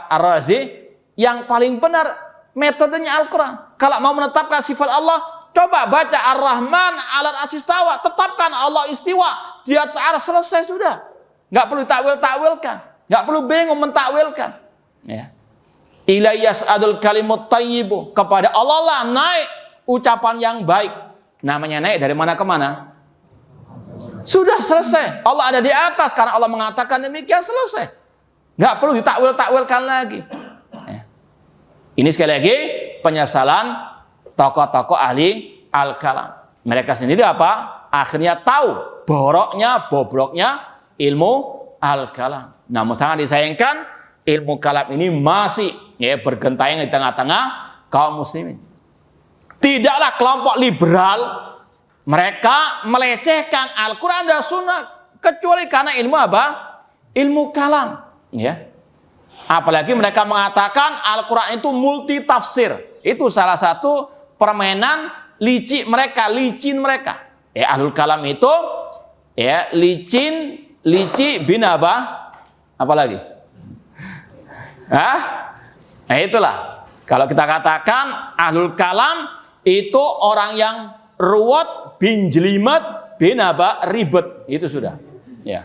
Ar-Razi, yang paling benar metodenya Al-Quran. Kalau mau menetapkan sifat Allah, coba baca Ar-Rahman alal asistawa, tetapkan Allah istiwa di atas arsy, selesai sudah. Enggak perlu takwil-takwilkan, enggak perlu bingung mentakwilkan. Ya. Ilaiyas adul kalimut thayyibu, kepada Allah lah naik ucapan yang baik. Namanya naik dari mana ke mana? Sudah selesai. Allah ada di atas karena Allah mengatakan demikian, selesai. Enggak perlu ditakwil-takwilkan lagi. Ya. Ini sekali lagi penyesalan tokoh-tokoh ahli al-kalam. Mereka sendiri apa? Akhirnya tahu bobroknya ilmu al-kalam. Namun sangat disayangkan, ilmu kalam ini masih bergentayangan di tengah-tengah kaum muslimin. Tidaklah kelompok liberal mereka melecehkan Al-Quran dan Sunnah kecuali karena ilmu apa? Ilmu kalam. Ya. Apalagi mereka mengatakan Al-Quran itu multi tafsir. Itu salah satu permainan licin mereka. Ya, ahlul kalam itu ya lici bin apa? Apalagi? Nah itulah. Kalau kita katakan ahlul kalam itu orang yang ruwet bin jelimet bin apa? Ribet. Itu sudah. Ya.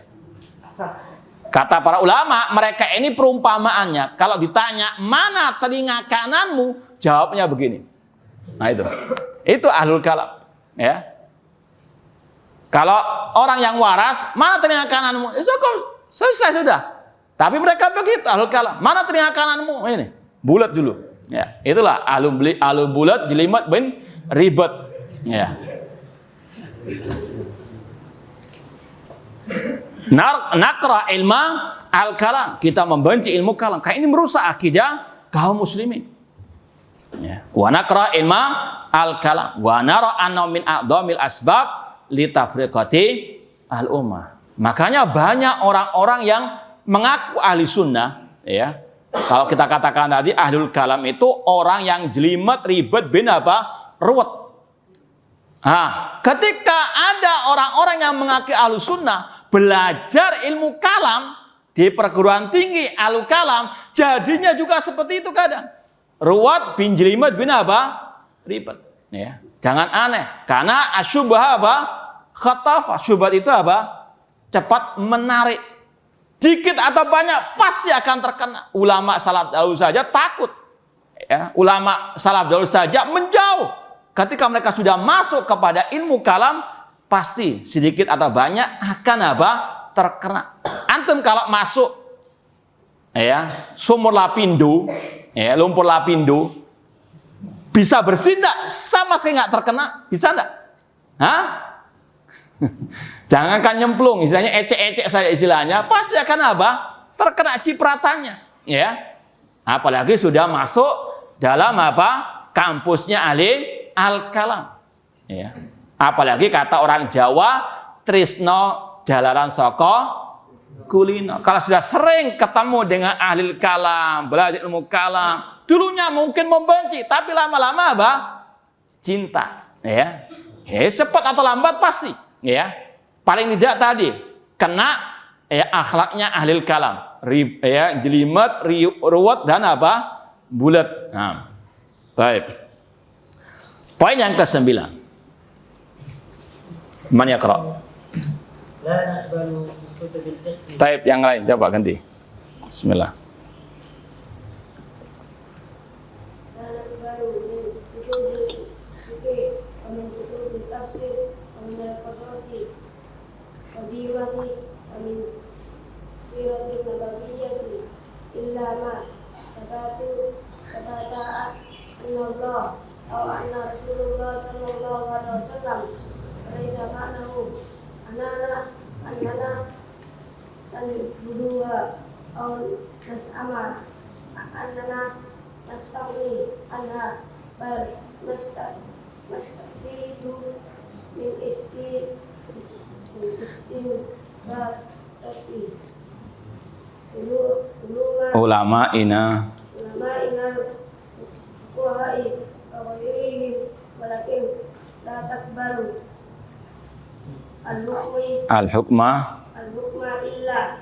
Kata para ulama, mereka ini perumpamaannya. Kalau ditanya, mana telinga kananmu? Jawabnya begini. Nah itu ahlul kalam. Ya. Kalau orang yang waras, mana telinga kananmu? Selesai sudah. Tapi mereka begitu, ahlul kalam. Mana telinga kananmu? Ini, bulat dulu. Ya, itulah ahlul bulat jelimet bin ribet. Ya. Nakra ilma al-kalam, kita membenci ilmu kalam. Kayak ini merusak akidah kaum muslimin. Ya. Wa nakra ilma al-kalam wa nara anna min a'dhamil asbab li tafriqati al-ummah. Makanya banyak orang-orang yang mengaku ahli sunnah, ya. Kalau kita katakan tadi ahlul kalam itu orang yang jelimet, ribet, bin apa? Ruwet. Nah, ketika ada orang-orang yang mengaku ahli sunnah belajar ilmu kalam di perguruan tinggi ahli kalam, jadinya juga seperti itu kadang. Ruwet bin jelimet bin apa? Ribet. Ya. Jangan aneh, karena asyubah apa? Khataf. Syubhat itu apa? Cepat menarik. Dikit atau banyak pasti akan terkena. Ulama salaf dahulu saja takut. Ya, ulama salaf dahulu saja menjauh. Ketika mereka sudah masuk kepada ilmu kalam, pasti sedikit atau banyak akan apa? Terkena. Antum kalau masuk ya, sumur lapindo, ya, lumpur lapindo, bisa bersih enggak? Sama sekali enggak terkena, bisa enggak? Hah? Jangankan nyemplung, istilahnya ecek-ecek saja istilahnya, pasti akan apa? Terkena cipratannya, ya. Apalagi sudah masuk dalam apa? Kampusnya ahli al-kalam. Ya. Apalagi kata orang Jawa, trisno jalaran soko kulino. Kalau sudah sering ketemu dengan ahli kalam, belajar ilmu kalam, dulunya mungkin membenci, tapi lama-lama apa? Cinta. Ya. Cepat atau lambat pasti. Ya, paling tidak tadi kena ya akhlaknya ahli kalam, ya, jelimet, ruwet dan apa? Bulat. Nah, baik. Poin yang ke-9. Man yaqra? La naqbalu kutubil fiqh. Taib yang lain, coba ganti. Bismillah. Ulama ina al-hukma illa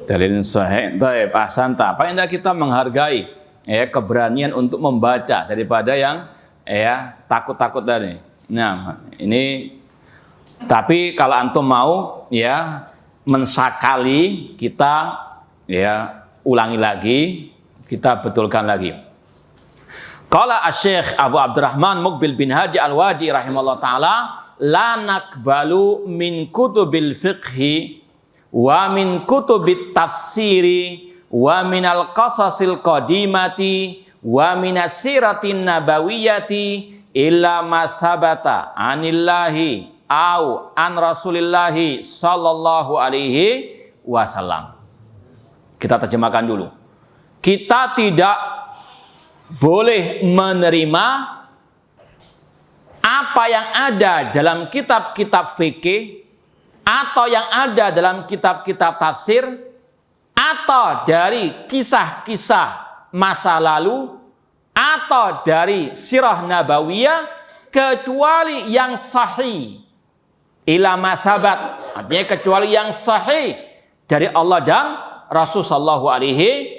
dalil sahih. Baik, ahsanta. Apa yang kita menghargai ya keberanian untuk membaca daripada yang ya takut-takut tadi. Nah, ini tapi kalau antum mau ya mensakali, kita ya ulangi lagi, kita betulkan lagi. Qala Asy-Syaikh Abu Abdurrahman Muqbil bin Hadi Al-Wadi rahimahullah taala, la nakbalu min kutubil fiqhi wa min kutubit tafsiri wa min al-qasasil qadimati wa min as-siratin nabawiyyati illa ma thabata anillahi au an rasulillahi sallallahu alaihi wasallam. Kita terjemahkan dulu. Kita tidak boleh menerima apa yang ada dalam kitab-kitab fikih atau yang ada dalam kitab-kitab tafsir atau dari kisah-kisah masa lalu atau dari sirah nabawiyah kecuali yang sahih ila mathabat, artinya kecuali yang sahih dari Allah dan Rasul sallallahu alaihi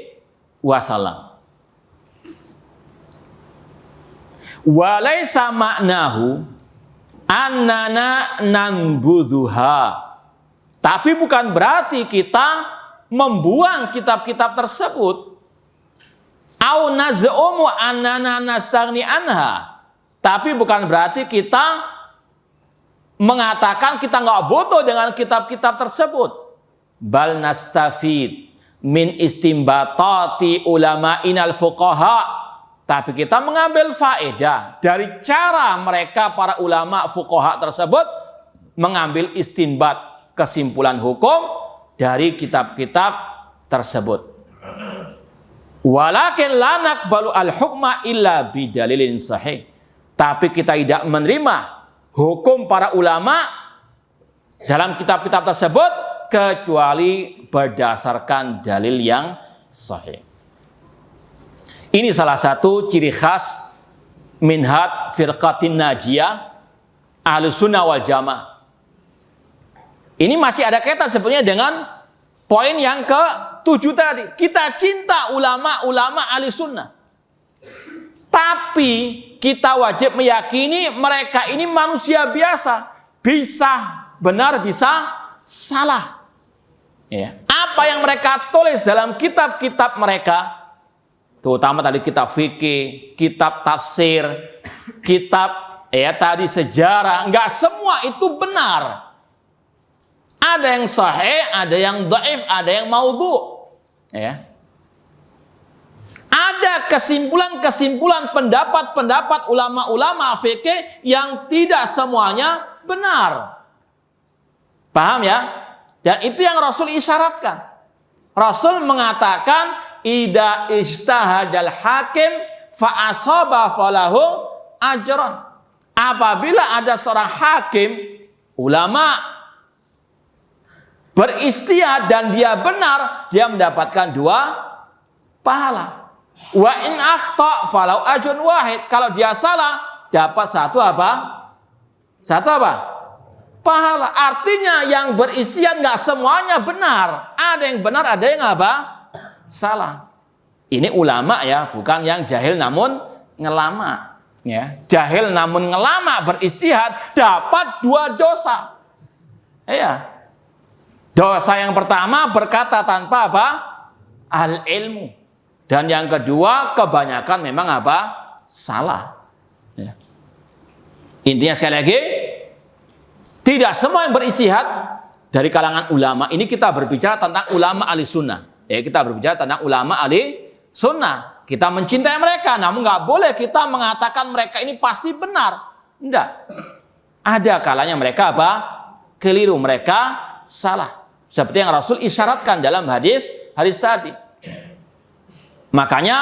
wasallam. Walaysa ma'nahu annana nanbudhuha, tapi bukan berarti kita membuang kitab-kitab tersebut. Au naz'umu annana nastaghni anha, tapi bukan berarti kita mengatakan kita nggak butuh dengan kitab-kitab tersebut. Bal nastafid min istimbatati ulama'inal fuqaha, tapi kita mengambil faedah dari cara mereka para ulama fuqaha tersebut mengambil istinbat kesimpulan hukum dari kitab-kitab tersebut. Walakin la naqbalu al-hukma illa bidalilin sahih. Tapi kita tidak menerima hukum para ulama dalam kitab-kitab tersebut kecuali berdasarkan dalil yang sahih. Ini salah satu ciri khas minhaj firqatin najiyah Ahlussunnah wal Jamaah. Ini masih ada kaitan sebenarnya dengan poin yang ke-7 tadi. Kita cinta ulama-ulama Ahlussunnah. Tapi kita wajib meyakini mereka ini manusia biasa. Bisa benar, bisa salah. Ya. Apa yang mereka tulis dalam kitab-kitab mereka, terutama tadi kitab fikih, kitab tafsir, kitab tadi sejarah, enggak semua itu benar. Ada yang sahih, ada yang dhaif, ada yang maudhu. Ya. Ada kesimpulan-kesimpulan pendapat-pendapat ulama-ulama fikih yang tidak semuanya benar. Paham ya? Dan itu yang Rasul isyaratkan. Rasul mengatakan, "Idza ijtahadal hakim fa asaba falahu ajran." Apabila ada seorang hakim, ulama beristihad dan dia benar, dia mendapatkan 2 pahala. Wa in akhta falau ajrun wahid. Kalau dia salah, dapat 1 apa? 1 apa? Pahala. Artinya yang beristihad nggak semuanya benar. Ada yang benar, ada yang apa? Salah. Ini ulama ya, bukan yang jahil namun ngelama. Ya, jahil namun ngelama beristihad dapat 2 dosa. Iya. Dosa yang pertama berkata tanpa apa? Al-ilmu. Dan yang kedua kebanyakan memang apa? Salah. Ya. Intinya sekali lagi, tidak semua yang beristihad dari kalangan ulama. Ini kita berbicara tentang ulama ahli sunnah. Ya, kita berbicara tentang ulama ahli sunnah. Kita mencintai mereka, namun nggak boleh kita mengatakan mereka ini pasti benar. Enggak. Ada kalanya mereka apa? Keliru, mereka salah. Seperti yang Rasul isyaratkan dalam hadis tadi. Makanya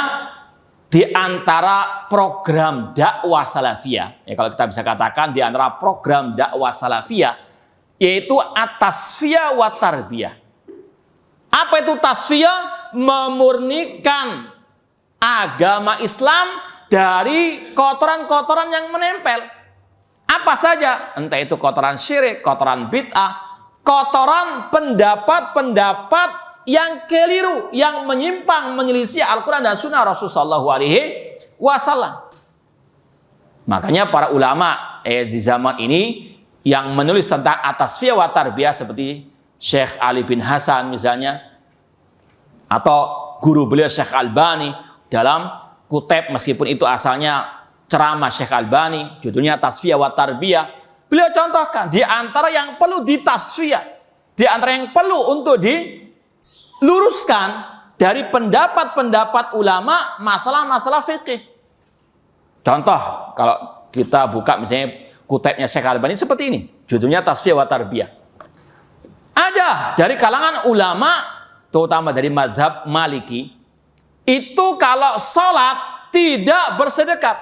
di antara program dakwah salafiyah, ya kalau kita bisa katakan di antara program dakwah salafiyah, yaitu at-tasfiyah wa tarbiyah. Apa itu tasfiyah? Memurnikan agama Islam dari kotoran-kotoran yang menempel. Apa saja? Entah itu kotoran syirik, kotoran bid'ah, kotoran pendapat-pendapat yang keliru, yang menyimpang, menyelisih Al-Quran dan Sunnah Rasulullah SAW. Makanya para ulama di zaman ini yang menulis tentang at-tasfiyah wa tarbiyah seperti Syekh Ali bin Hasan misalnya, atau guru beliau Syekh Albani dalam kutip, meskipun itu asalnya ceramah Syekh Albani, judulnya Tasfiyah wa Tarbiyah, beliau contohkan di antara yang perlu ditasfiyah, di antara yang perlu untuk diluruskan dari pendapat-pendapat ulama masalah-masalah fikih. Contoh, kalau kita buka misalnya kutipnya Syekh Albani seperti ini, judulnya Tasfiyah wa Tarbiyah. Ada dari kalangan ulama, terutama dari mazhab Maliki, itu kalau sholat tidak bersedekat.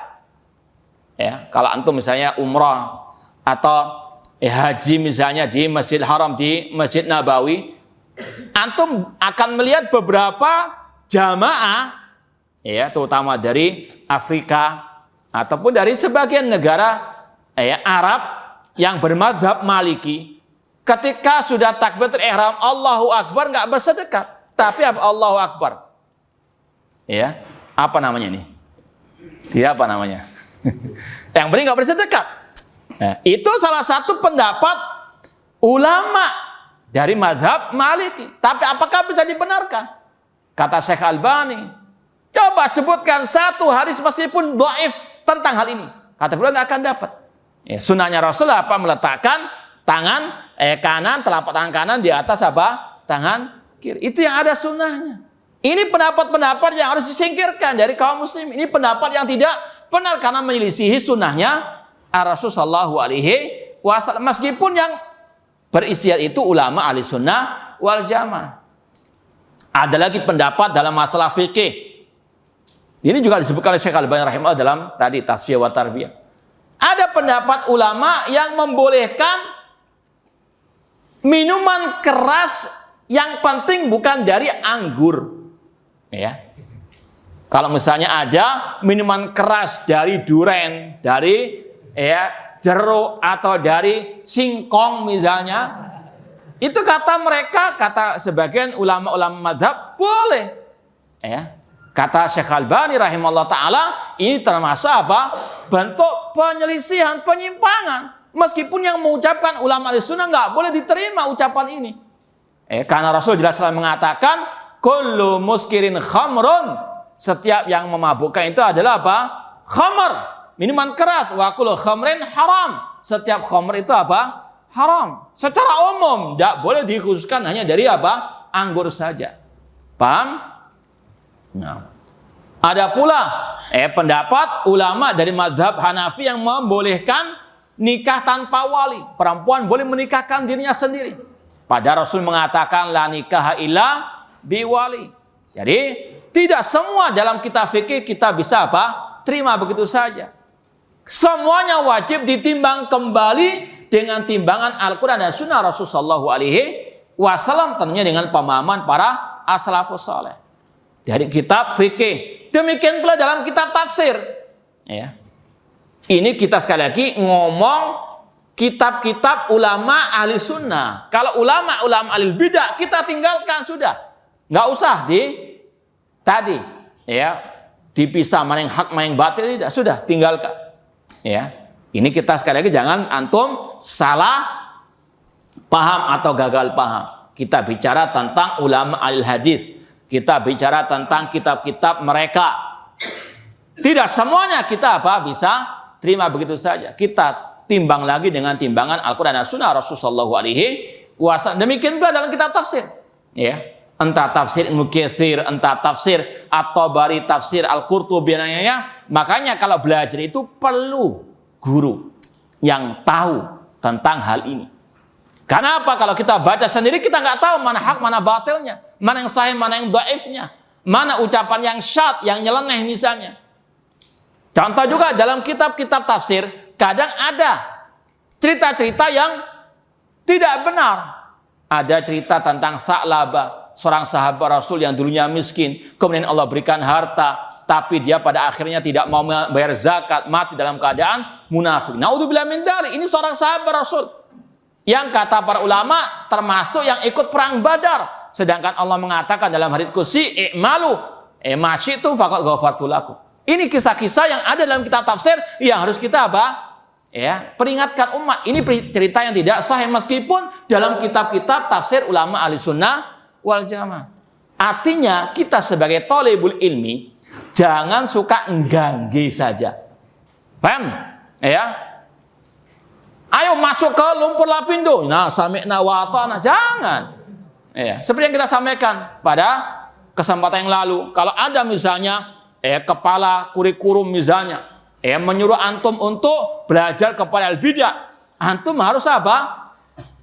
Ya, kalau antum misalnya umrah atau haji misalnya di Masjidil Haram, di Masjid Nabawi, antum akan melihat beberapa jamaah, ya, terutama dari Afrika ataupun dari sebagian negara Arab yang bermadzhab Maliki, ketika sudah takbiratul ihram Allahu Akbar nggak bersedekat, tapi Allahu Akbar. Ya, apa namanya ini? Dia apa namanya? Yang penting nggak bersedekat. Nah, itu salah satu pendapat ulama dari mazhab Maliki. Tapi apakah bisa dibenarkan? Kata Syekh Albani, coba sebutkan satu hadis meskipun dhaif tentang hal ini. Kata beliau nggak akan dapat. Ya, sunnahnya Rasul apa? Meletakkan tangan kanan, telapak tangan kanan di atas apa? Tangan kiri. Itu yang ada sunnahnya. Ini pendapat-pendapat yang harus disingkirkan dari kaum muslim. Ini pendapat yang tidak benar karena menyelisihi sunnahnya Rasul sallallahu alaihi wasallam. Meskipun yang beristihad itu ulama ahli sunnah wal Jamaah. Ada lagi pendapat dalam masalah fikih. Ini juga disebutkan oleh Syekh Al-Albani rahimahullah dalam tadi Tasfiyah wa Tarbiyah. Ada pendapat ulama yang membolehkan minuman keras yang penting bukan dari anggur. Ya. Kalau misalnya ada minuman keras dari duren, dari jeruk atau dari singkong misalnya, itu kata mereka, kata sebagian ulama-ulama madhab, boleh. Ya. Kata Syekh Al-Albani rahimahullah ta'ala, ini termasuk apa? Bentuk penyelisihan, penyimpangan. Meskipun yang mengucapkan ulama Ahlussunnah nggak boleh diterima ucapan ini. Karena Rasul jelas mengatakan, kullu muskirin khamrun. Setiap yang memabukkan itu adalah apa? Khamr, minuman keras. Wa kullu khamrin haram. Setiap khamr itu apa? Haram. Secara umum, tidak boleh dikhususkan hanya dari apa? Anggur saja. Paham? Nah. Ada pula pendapat ulama dari mazhab Hanafi yang membolehkan nikah tanpa wali. Perempuan boleh menikahkan dirinya sendiri. Padahal Rasul mengatakan la nikaha illa biwali. Jadi tidak semua dalam kitab fikih kita bisa apa? Terima begitu saja. Semuanya wajib ditimbang kembali dengan timbangan Al-Quran dan Sunnah Rasulullah SAW, tentunya dengan pemahaman para as-salafus saleh. Dari kitab fikih. Demikian pula dalam kitab tafsir. Ya. Ini kita sekali lagi ngomong kitab-kitab ulama ahli sunnah. Kalau ulama-ulama ahli bidah kita tinggalkan sudah. Nggak usah tadi dipisah mana yang hak mana yang batil, tidak, sudah tinggalkan. Ya. Ini kita sekali lagi jangan antum salah paham atau gagal paham. Kita bicara tentang ulama ahli hadis. Kita bicara tentang kitab-kitab mereka. Tidak semuanya kita bisa terima begitu saja. Kita timbang lagi dengan timbangan Al-Quran dan Sunnah Rasulullah SAW. Demikian pula dalam kitab tafsir. Ya. Entah tafsir Ibnu Katsir, entah tafsir At-Tabari, tafsir Al-Qurtubi. Makanya kalau belajar itu perlu guru yang tahu tentang hal ini. Karena apa? Kalau kita baca sendiri kita nggak tahu mana hak, mana batilnya, mana yang sahih, mana yang dhaifnya, mana ucapan yang syadz, yang nyeleneh misalnya. Contoh juga dalam kitab-kitab tafsir kadang ada cerita-cerita yang tidak benar. Ada cerita tentang Tha'labah, seorang sahabat Rasul yang dulunya miskin, kemudian Allah berikan harta, tapi dia pada akhirnya tidak mau bayar zakat, mati dalam keadaan munafik. Naudzubillah min dzalik. Ini seorang sahabat Rasul yang kata para ulama termasuk yang ikut perang Badar. Sedangkan Allah mengatakan dalam hadits qudsi, "I'malu ma syi'tum faqad ghafartu lakum." Ini kisah-kisah yang ada dalam kitab tafsir yang harus kita peringatkan umat. Ini cerita yang tidak sahih meskipun dalam kitab-kitab tafsir ulama ahli sunnah wal jamaah. Artinya kita sebagai thalibul ilmi jangan suka enggangge saja. Paham? Ya. Ayo masuk ke lumpur lapindo. Nah, sami'na wa ata'na. Jangan. Ya, seperti yang kita sampaikan pada kesempatan yang lalu. Kalau ada misalnya kepala kurikulum misalnya menyuruh antum untuk belajar kepada al-bidah, antum harus apa?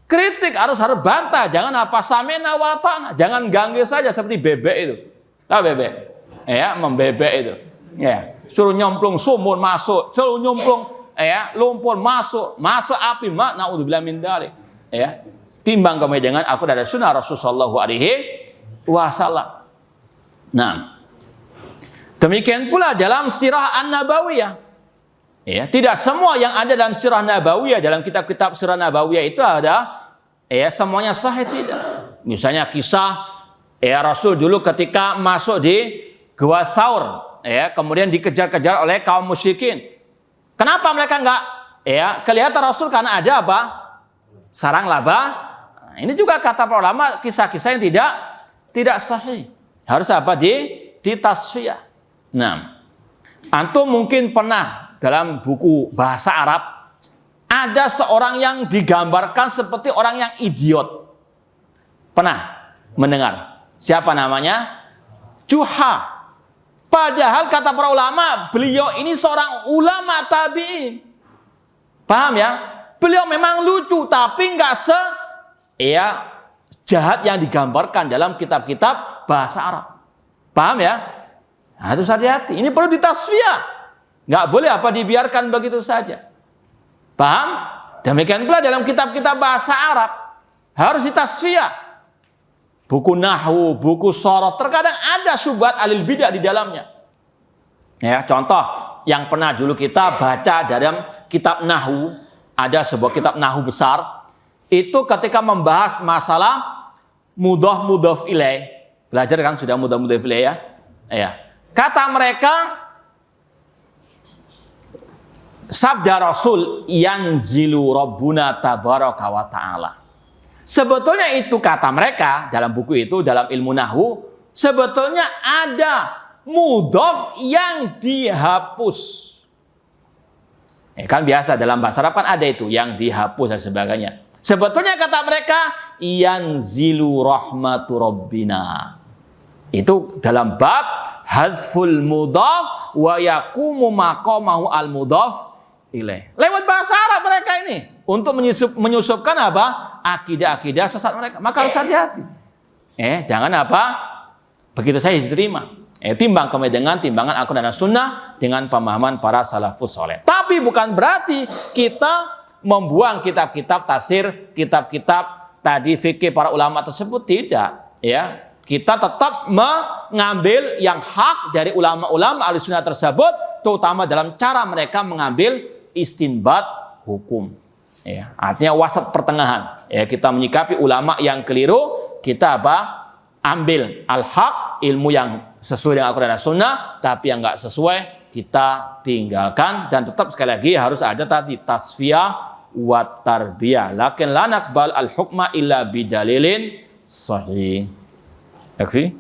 Kritik, harus bantah. Jangan apa sami'na wa ata'na. Jangan ganggu saja seperti bebek itu. Tahu bebek? Membebek itu. Ya, suruh nyemplung sumur masuk, suruh nyemplung lumpur masuk api, naudzubillah min dzalik. Timbang kami dengan aku dari sunnah Rasulullah SAW. Nah, demikian pula dalam sirah An-Nabawiyah. Tidak semua yang ada dalam sirah Nabawiyah, dalam kitab-kitab sirah Nabawiyah itu ada semuanya sahih, tidak. Misalnya kisah Rasul dulu ketika masuk di Gua Thaur, kemudian dikejar-kejar oleh kaum musyrikin. Kenapa mereka enggak kelihatan Rasul? Karena ada apa? Sarang laba. Nah, ini juga kata para ulama kisah-kisah yang tidak sahih. Harus apa? Ditasfiyah. Nah, antum mungkin pernah dalam buku bahasa Arab ada seorang yang digambarkan seperti orang yang idiot. Pernah mendengar? Siapa namanya? Juha. Padahal kata para ulama, beliau ini seorang ulama tabi'in. Paham ya? Beliau memang lucu, tapi nggak jahat yang digambarkan dalam kitab-kitab bahasa Arab. Paham ya? Nah, itu hati-hati. Ini perlu ditasfiyah. Nggak boleh apa dibiarkan begitu saja. Paham? Demikian pula dalam kitab-kitab bahasa Arab harus ditasfiyah. Buku nahwu, buku sorof, terkadang ada syubhat alil bidah di dalamnya. Ya, contoh yang pernah dulu kita baca dalam kitab nahwu, ada sebuah kitab nahwu besar. Itu ketika membahas masalah mudhaf ilaih. Belajar kan sudah mudhaf ilaih ya? Ya. Kata mereka, sabda Rasul yanzilu rabbuna tabaraka wa ta'ala. Sebetulnya itu kata mereka dalam buku itu, dalam ilmu nahwu, sebetulnya ada mudhaf yang dihapus. Kan biasa dalam bahasa Arab kan ada itu yang dihapus dan sebagainya. Sebetulnya kata mereka yanzilu rahmatu rabbina. Itu dalam bab hadzful mudhaf wa yaqumu maqamahu al mudhaf ilaih. Lewat bahasa Arab mereka ini untuk menyusupkan apa? Akidah-akidah sesat mereka. Maka harus hati-hati. Jangan apa? Begitu saja diterima. Timbang kami dengan timbangan Al-Quran dan Sunnah dengan pemahaman para salafus soleh. Tapi bukan berarti kita membuang kitab-kitab tafsir, kitab-kitab tadi fikih para ulama tersebut, tidak. Ya, kita tetap mengambil yang hak dari ulama-ulama Ahlussunnah tersebut, terutama dalam cara mereka mengambil istinbat hukum. Ya, artinya wasat pertengahan. Ya, kita menyikapi ulama yang keliru, kita apa? Ambil al-haq, ilmu yang sesuai dengan Al-Quran dan Sunnah, tapi yang nggak sesuai kita tinggalkan. Dan tetap sekali lagi harus ada tadi tasfiyah wa tarbiyah. Lakin la naqbal al-hukma illa bidalilin sahih. Yakfi?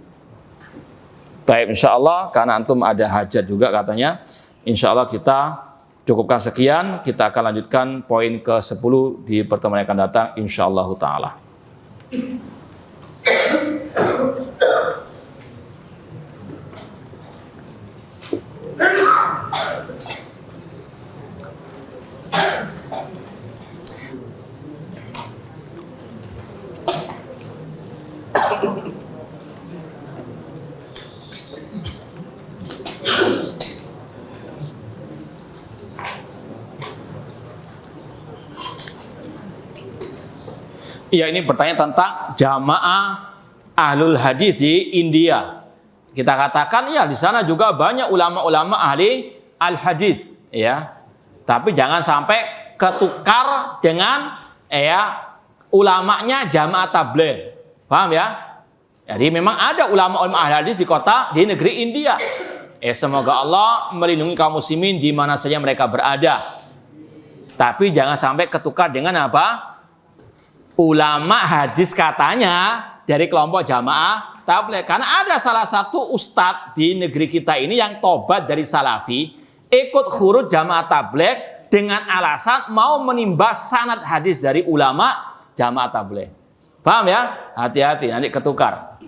Baik, insyaallah karena antum ada hajat juga katanya. Insyaallah kita cukupkan sekian, kita akan lanjutkan poin ke-10 di pertemuan yang akan datang insyaallah taala. Iya, ini bertanya tentang jamaah ahlul hadis di India. Kita katakan ya di sana juga banyak ulama-ulama ahli al hadis, ya. Tapi jangan sampai ketukar dengan ulamanya jamaah tabligh. Paham ya? Jadi memang ada ulama-ulama ahli hadis di negeri India. Semoga Allah melindungi kaum muslimin di mana saja mereka berada. Tapi jangan sampai ketukar dengan apa? Ulama hadis katanya dari kelompok jamaah tabligh. Karena ada salah satu ustadz di negeri kita ini yang tobat dari salafi, ikut khurut jamaah tabligh dengan alasan mau menimba sanad hadis dari ulama jamaah tabligh. Paham ya? Hati-hati nanti ketukar.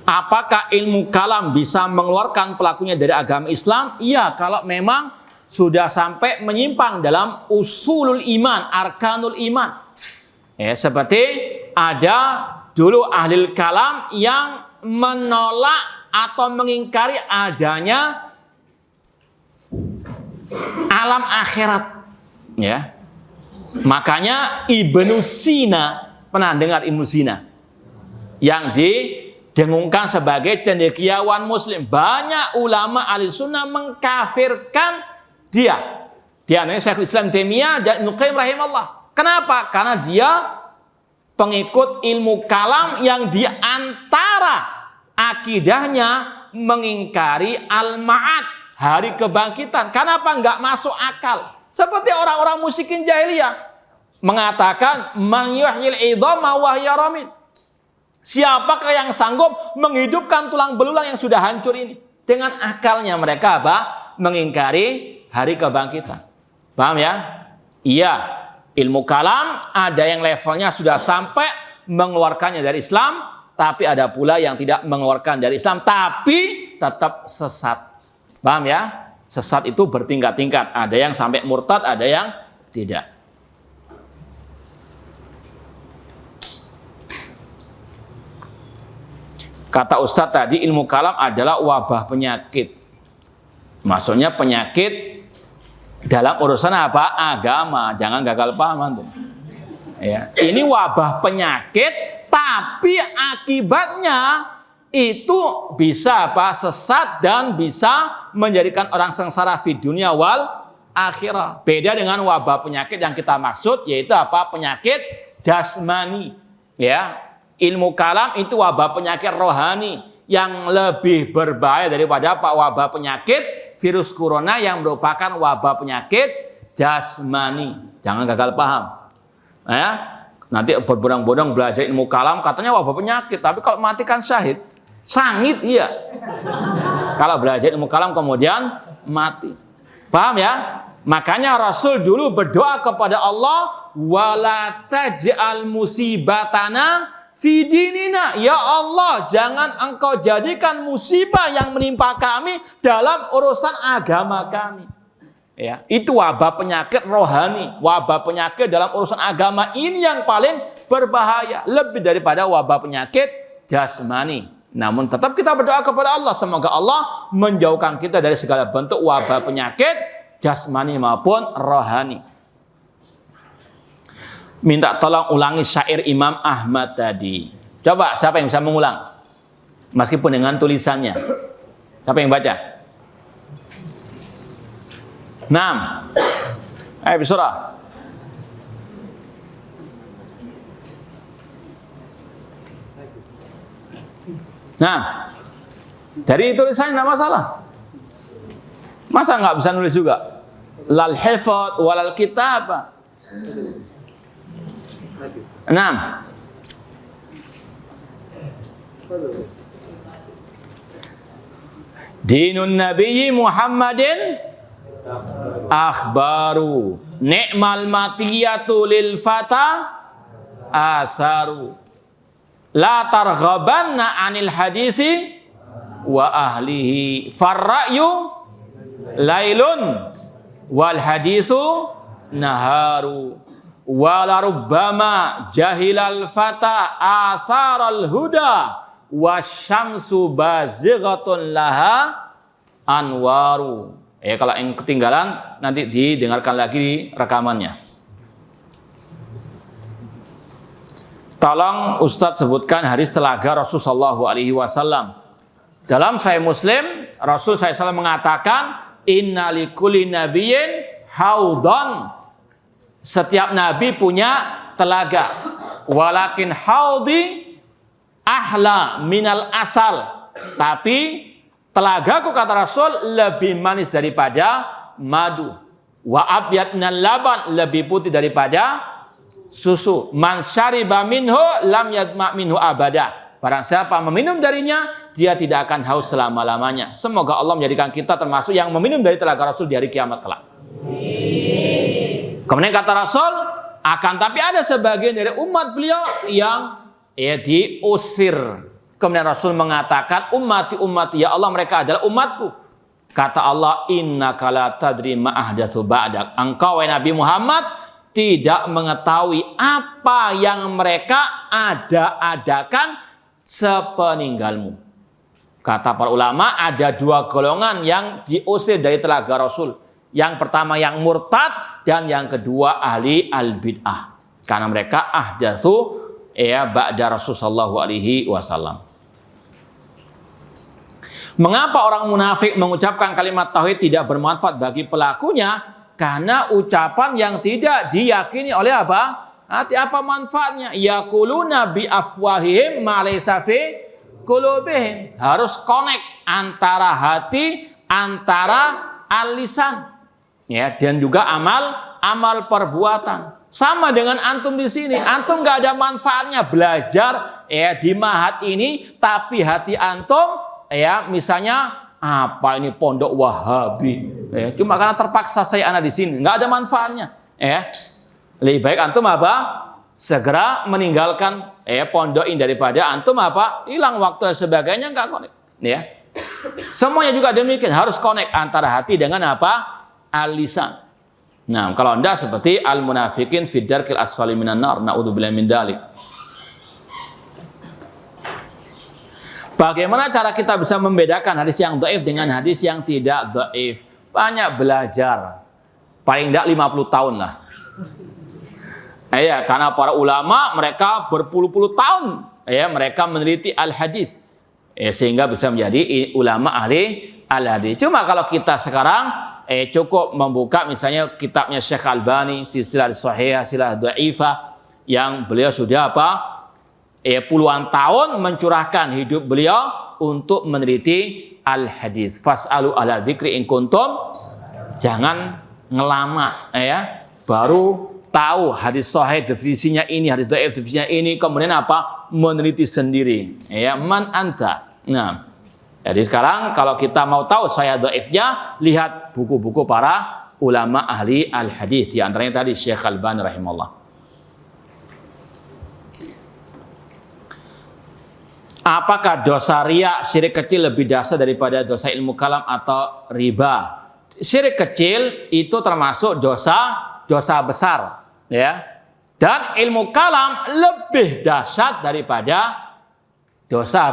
Apakah ilmu kalam bisa mengeluarkan pelakunya dari agama Islam? Iya, kalau memang sudah sampai menyimpang dalam usulul iman, arkanul iman. Seperti ada dulu ahli kalam yang menolak atau mengingkari adanya alam akhirat. Ya, makanya Ibnu Sina, pernah dengar Ibnu Sina? Yang didengungkan sebagai cendekiawan muslim. Banyak ulama ahli sunnah mengkafirkan dia. Dia namanya Syekhul Islam Taimiyah dan Ibnu Qayyim rahimahullah. Kenapa? Karena dia pengikut ilmu kalam yang diantara akidahnya mengingkari al-ma'ad, hari kebangkitan. Kenapa nggak masuk akal? Seperti orang-orang musyrikin jahiliyah mengatakan man yuhyil idhama wa hiya ramid. Siapakah yang sanggup menghidupkan tulang belulang yang sudah hancur ini? Dengan akalnya mereka apa? Mengingkari hari kebangkitan. Paham ya? Iya, ilmu kalam ada yang levelnya sudah sampai mengeluarkannya dari Islam, tapi ada pula yang tidak mengeluarkan dari Islam tapi tetap sesat. Paham ya? Sesat itu bertingkat-tingkat. Ada yang sampai murtad, ada yang tidak. Kata Ustadz tadi, ilmu kalam adalah wabah penyakit. Maksudnya penyakit dalam urusan apa? Agama. Jangan gagal paham antum. Ya. Ini wabah penyakit, tapi akibatnya itu bisa apa? Sesat dan bisa menjadikan orang sengsara di dunia wal akhirah. Beda dengan wabah penyakit yang kita maksud, yaitu apa? Penyakit jasmani. Ya, ilmu kalam itu wabah penyakit rohani yang lebih berbahaya daripada apa? Wabah penyakit virus corona yang merupakan wabah penyakit jasmani. Jangan gagal paham. Ya, nanti berbondong-bondong belajar ilmu kalam katanya wabah penyakit, tapi kalau mati kan syahid. Sangit iya. Kalau belajar ilmu kalam kemudian mati. Paham ya? Makanya Rasul dulu berdoa kepada Allah, wala taj'al musibatana fi dinina. Ya Allah, jangan engkau jadikan musibah yang menimpa kami dalam urusan agama kami. Ya, itu wabah penyakit rohani, wabah penyakit dalam urusan agama ini yang paling berbahaya, lebih daripada wabah penyakit jasmani. Namun tetap kita berdoa kepada Allah, semoga Allah menjauhkan kita dari segala bentuk wabah penyakit jasmani maupun rohani. Minta tolong ulangi syair Imam Ahmad tadi. Coba siapa yang bisa mengulang? Meskipun dengan tulisannya. Siapa yang baca? 6. Ayo bisurah. Nah, dari tulisannya tidak masalah. Masa nggak bisa nulis juga? Lal hifad walal kitab. 6. Dinun Nabi Muhammadin akhbaru ni'mal matiyatu lil fata atharu la targhabanna anil hadithi wa ahlihi farra'yu lailun wal hadithu naharu wa la rubbama jahilal fata atharal huda wasyamsu bazighatun laha anwaru. Kalau yang ketinggalan nanti didengarkan lagi di rekamannya. Tolong Ustadz sebutkan hadis telaga Rasul sallallahu alaihi wasallam. Dalam Sahih Muslim, Rasul SAW mengatakan, "Inna likulli nabiyyin haudon." Setiap nabi punya telaga. Walakin haudi ahla minal asal. Tapi telagaku, kata Rasul, lebih manis daripada madu. Wa abyad minal laban, lebih putih daripada susu. Man syariba minhu lam yadma minhu abada. Barang siapa meminum darinya, dia tidak akan haus selama-lamanya. Semoga Allah menjadikan kita termasuk yang meminum dari telaga Rasul di hari kiamat kelak. Kemudian kata Rasul, akan tapi ada sebagian dari umat beliau yang diusir. Kemudian Rasul mengatakan, ummati, ya Allah, mereka adalah umatku. Kata Allah, innaka la tadri ma ahdatsu ba'dak. Engkau, wahai Nabi Muhammad, tidak mengetahui apa yang mereka adakan sepeninggalmu. Kata para ulama, ada dua golongan yang diusir dari telaga Rasul. Yang pertama yang murtad, dan yang kedua ahli al-bid'ah. Karena mereka ahdatsu ba'da Rasul sallallahu alaihi wasallam. Mengapa orang munafik mengucapkan kalimat tauhid tidak bermanfaat bagi pelakunya? Karena ucapan yang tidak diyakini oleh apa? Hati, apa manfaatnya? Yaquluna bi afwahihim ma laysa fi qulubihim. Harus connect antara hati, antara al-lisan, dan juga amal perbuatan. Sama dengan antum di sini, antum nggak ada manfaatnya belajar di mahat ini, tapi hati antum misalnya apa ini pondok Wahabi, cuma karena terpaksa saya anak di sini, nggak ada manfaatnya. Lebih baik antum apa? Segera meninggalkan pondokin daripada antum apa? Hilang waktu dan sebagainya, enggak connect, ya. Semuanya juga demikian, harus connect antara hati dengan apa? Al-lisan. Nah, kalau Anda seperti al-munafiqin fid darkil asfali minan nar, naudzubillahi min dzalik. Bagaimana cara kita bisa membedakan hadis yang dhaif dengan hadis yang tidak dhaif? Banyak belajar. Paling tidak 50 tahun lah. Ya, karena para ulama mereka berpuluh-puluh tahun mereka meneliti al-hadis. Sehingga bisa menjadi ulama ahli al-hadis. Cuma kalau kita sekarang cukup membuka misalnya kitabnya Syekh Albani, Silsilah Shahihah, Silsilah Dhaifah, yang beliau sudah puluhan tahun mencurahkan hidup beliau untuk meneliti al-hadis. Fas'alu ala dzikri in kuntum, jangan ngelama baru tahu hadis sahih definisinya ini, hadis dhaif definisinya ini, kemudian meneliti sendiri. Man anta. Nah, jadi sekarang kalau kita mau tahu sahih dhaifnya, lihat buku-buku para ulama ahli al-hadis, di antaranya tadi Syekh Albani rahimahullah. Apakah dosa riya, syirik kecil lebih dahsyat daripada dosa ilmu kalam atau riba? Syirik kecil itu termasuk dosa besar, ya. Dan ilmu kalam lebih dahsyat daripada dosa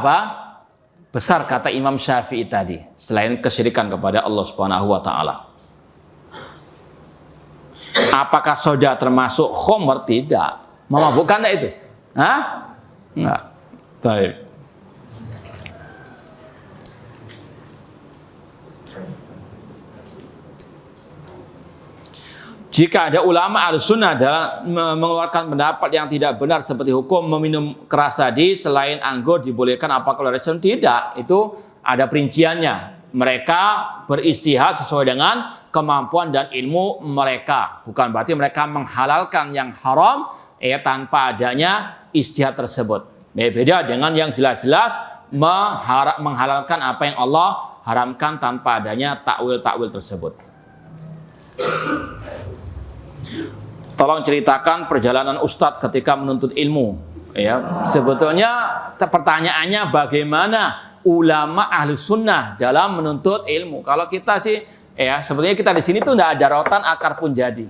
besar, kata Imam Syafi'i tadi, selain kesyirikan kepada Allah Subhanahu wa taala. Apakah soda termasuk khomer? Tidak. Memabukkan enggak itu? Enggak. Baik. Jika ada ulama al-sunnah dalam mengeluarkan pendapat yang tidak benar seperti hukum meminum keras tadi selain anggur dibolehkan, apakah oleh Rasul? Tidak, itu ada perinciannya. Mereka beristihad sesuai dengan kemampuan dan ilmu mereka. Bukan berarti mereka menghalalkan yang haram tanpa adanya istihad tersebut. Beda dengan yang jelas-jelas menghalalkan apa yang Allah haramkan tanpa adanya takwil-takwil tersebut. Tolong ceritakan perjalanan Ustadz ketika menuntut ilmu. Sebetulnya pertanyaannya bagaimana ulama ahli sunnah dalam menuntut ilmu. Kalau kita sih, sebetulnya kita di sini tuh tidak ada rotan akar pun jadi.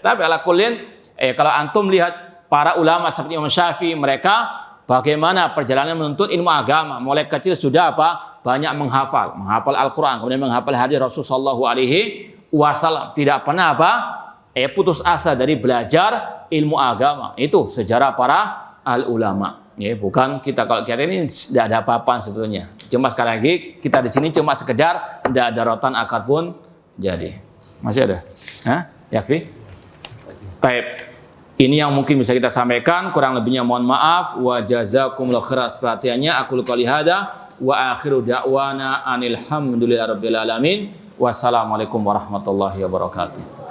Tapi ala kullin, kalau antum lihat para ulama seperti Imam Syafi'i, mereka bagaimana perjalanan menuntut ilmu agama. Mulai kecil sudah banyak menghafal Al-Quran, kemudian menghafal hadis Rasulullah SAW. Tidak pernah putus asa dari belajar ilmu agama. Itu sejarah para al-ulama. Bukan kita, kalau kita ini tidak ada apa-apa sebetulnya. Cuma sekali lagi kita di sini cuma sekedar tidak ada rotan akar pun jadi. Masih ada? Yakfi? Baik. Ini yang mungkin bisa kita sampaikan. Kurang lebihnya mohon maaf. Wa jazakumullahu khairan atas perhatiannya. Aku qouli hada wa akhiru da'wana anil hamdulillahirabbil alamin. Wassalamualaikum warahmatullahi wabarakatuh.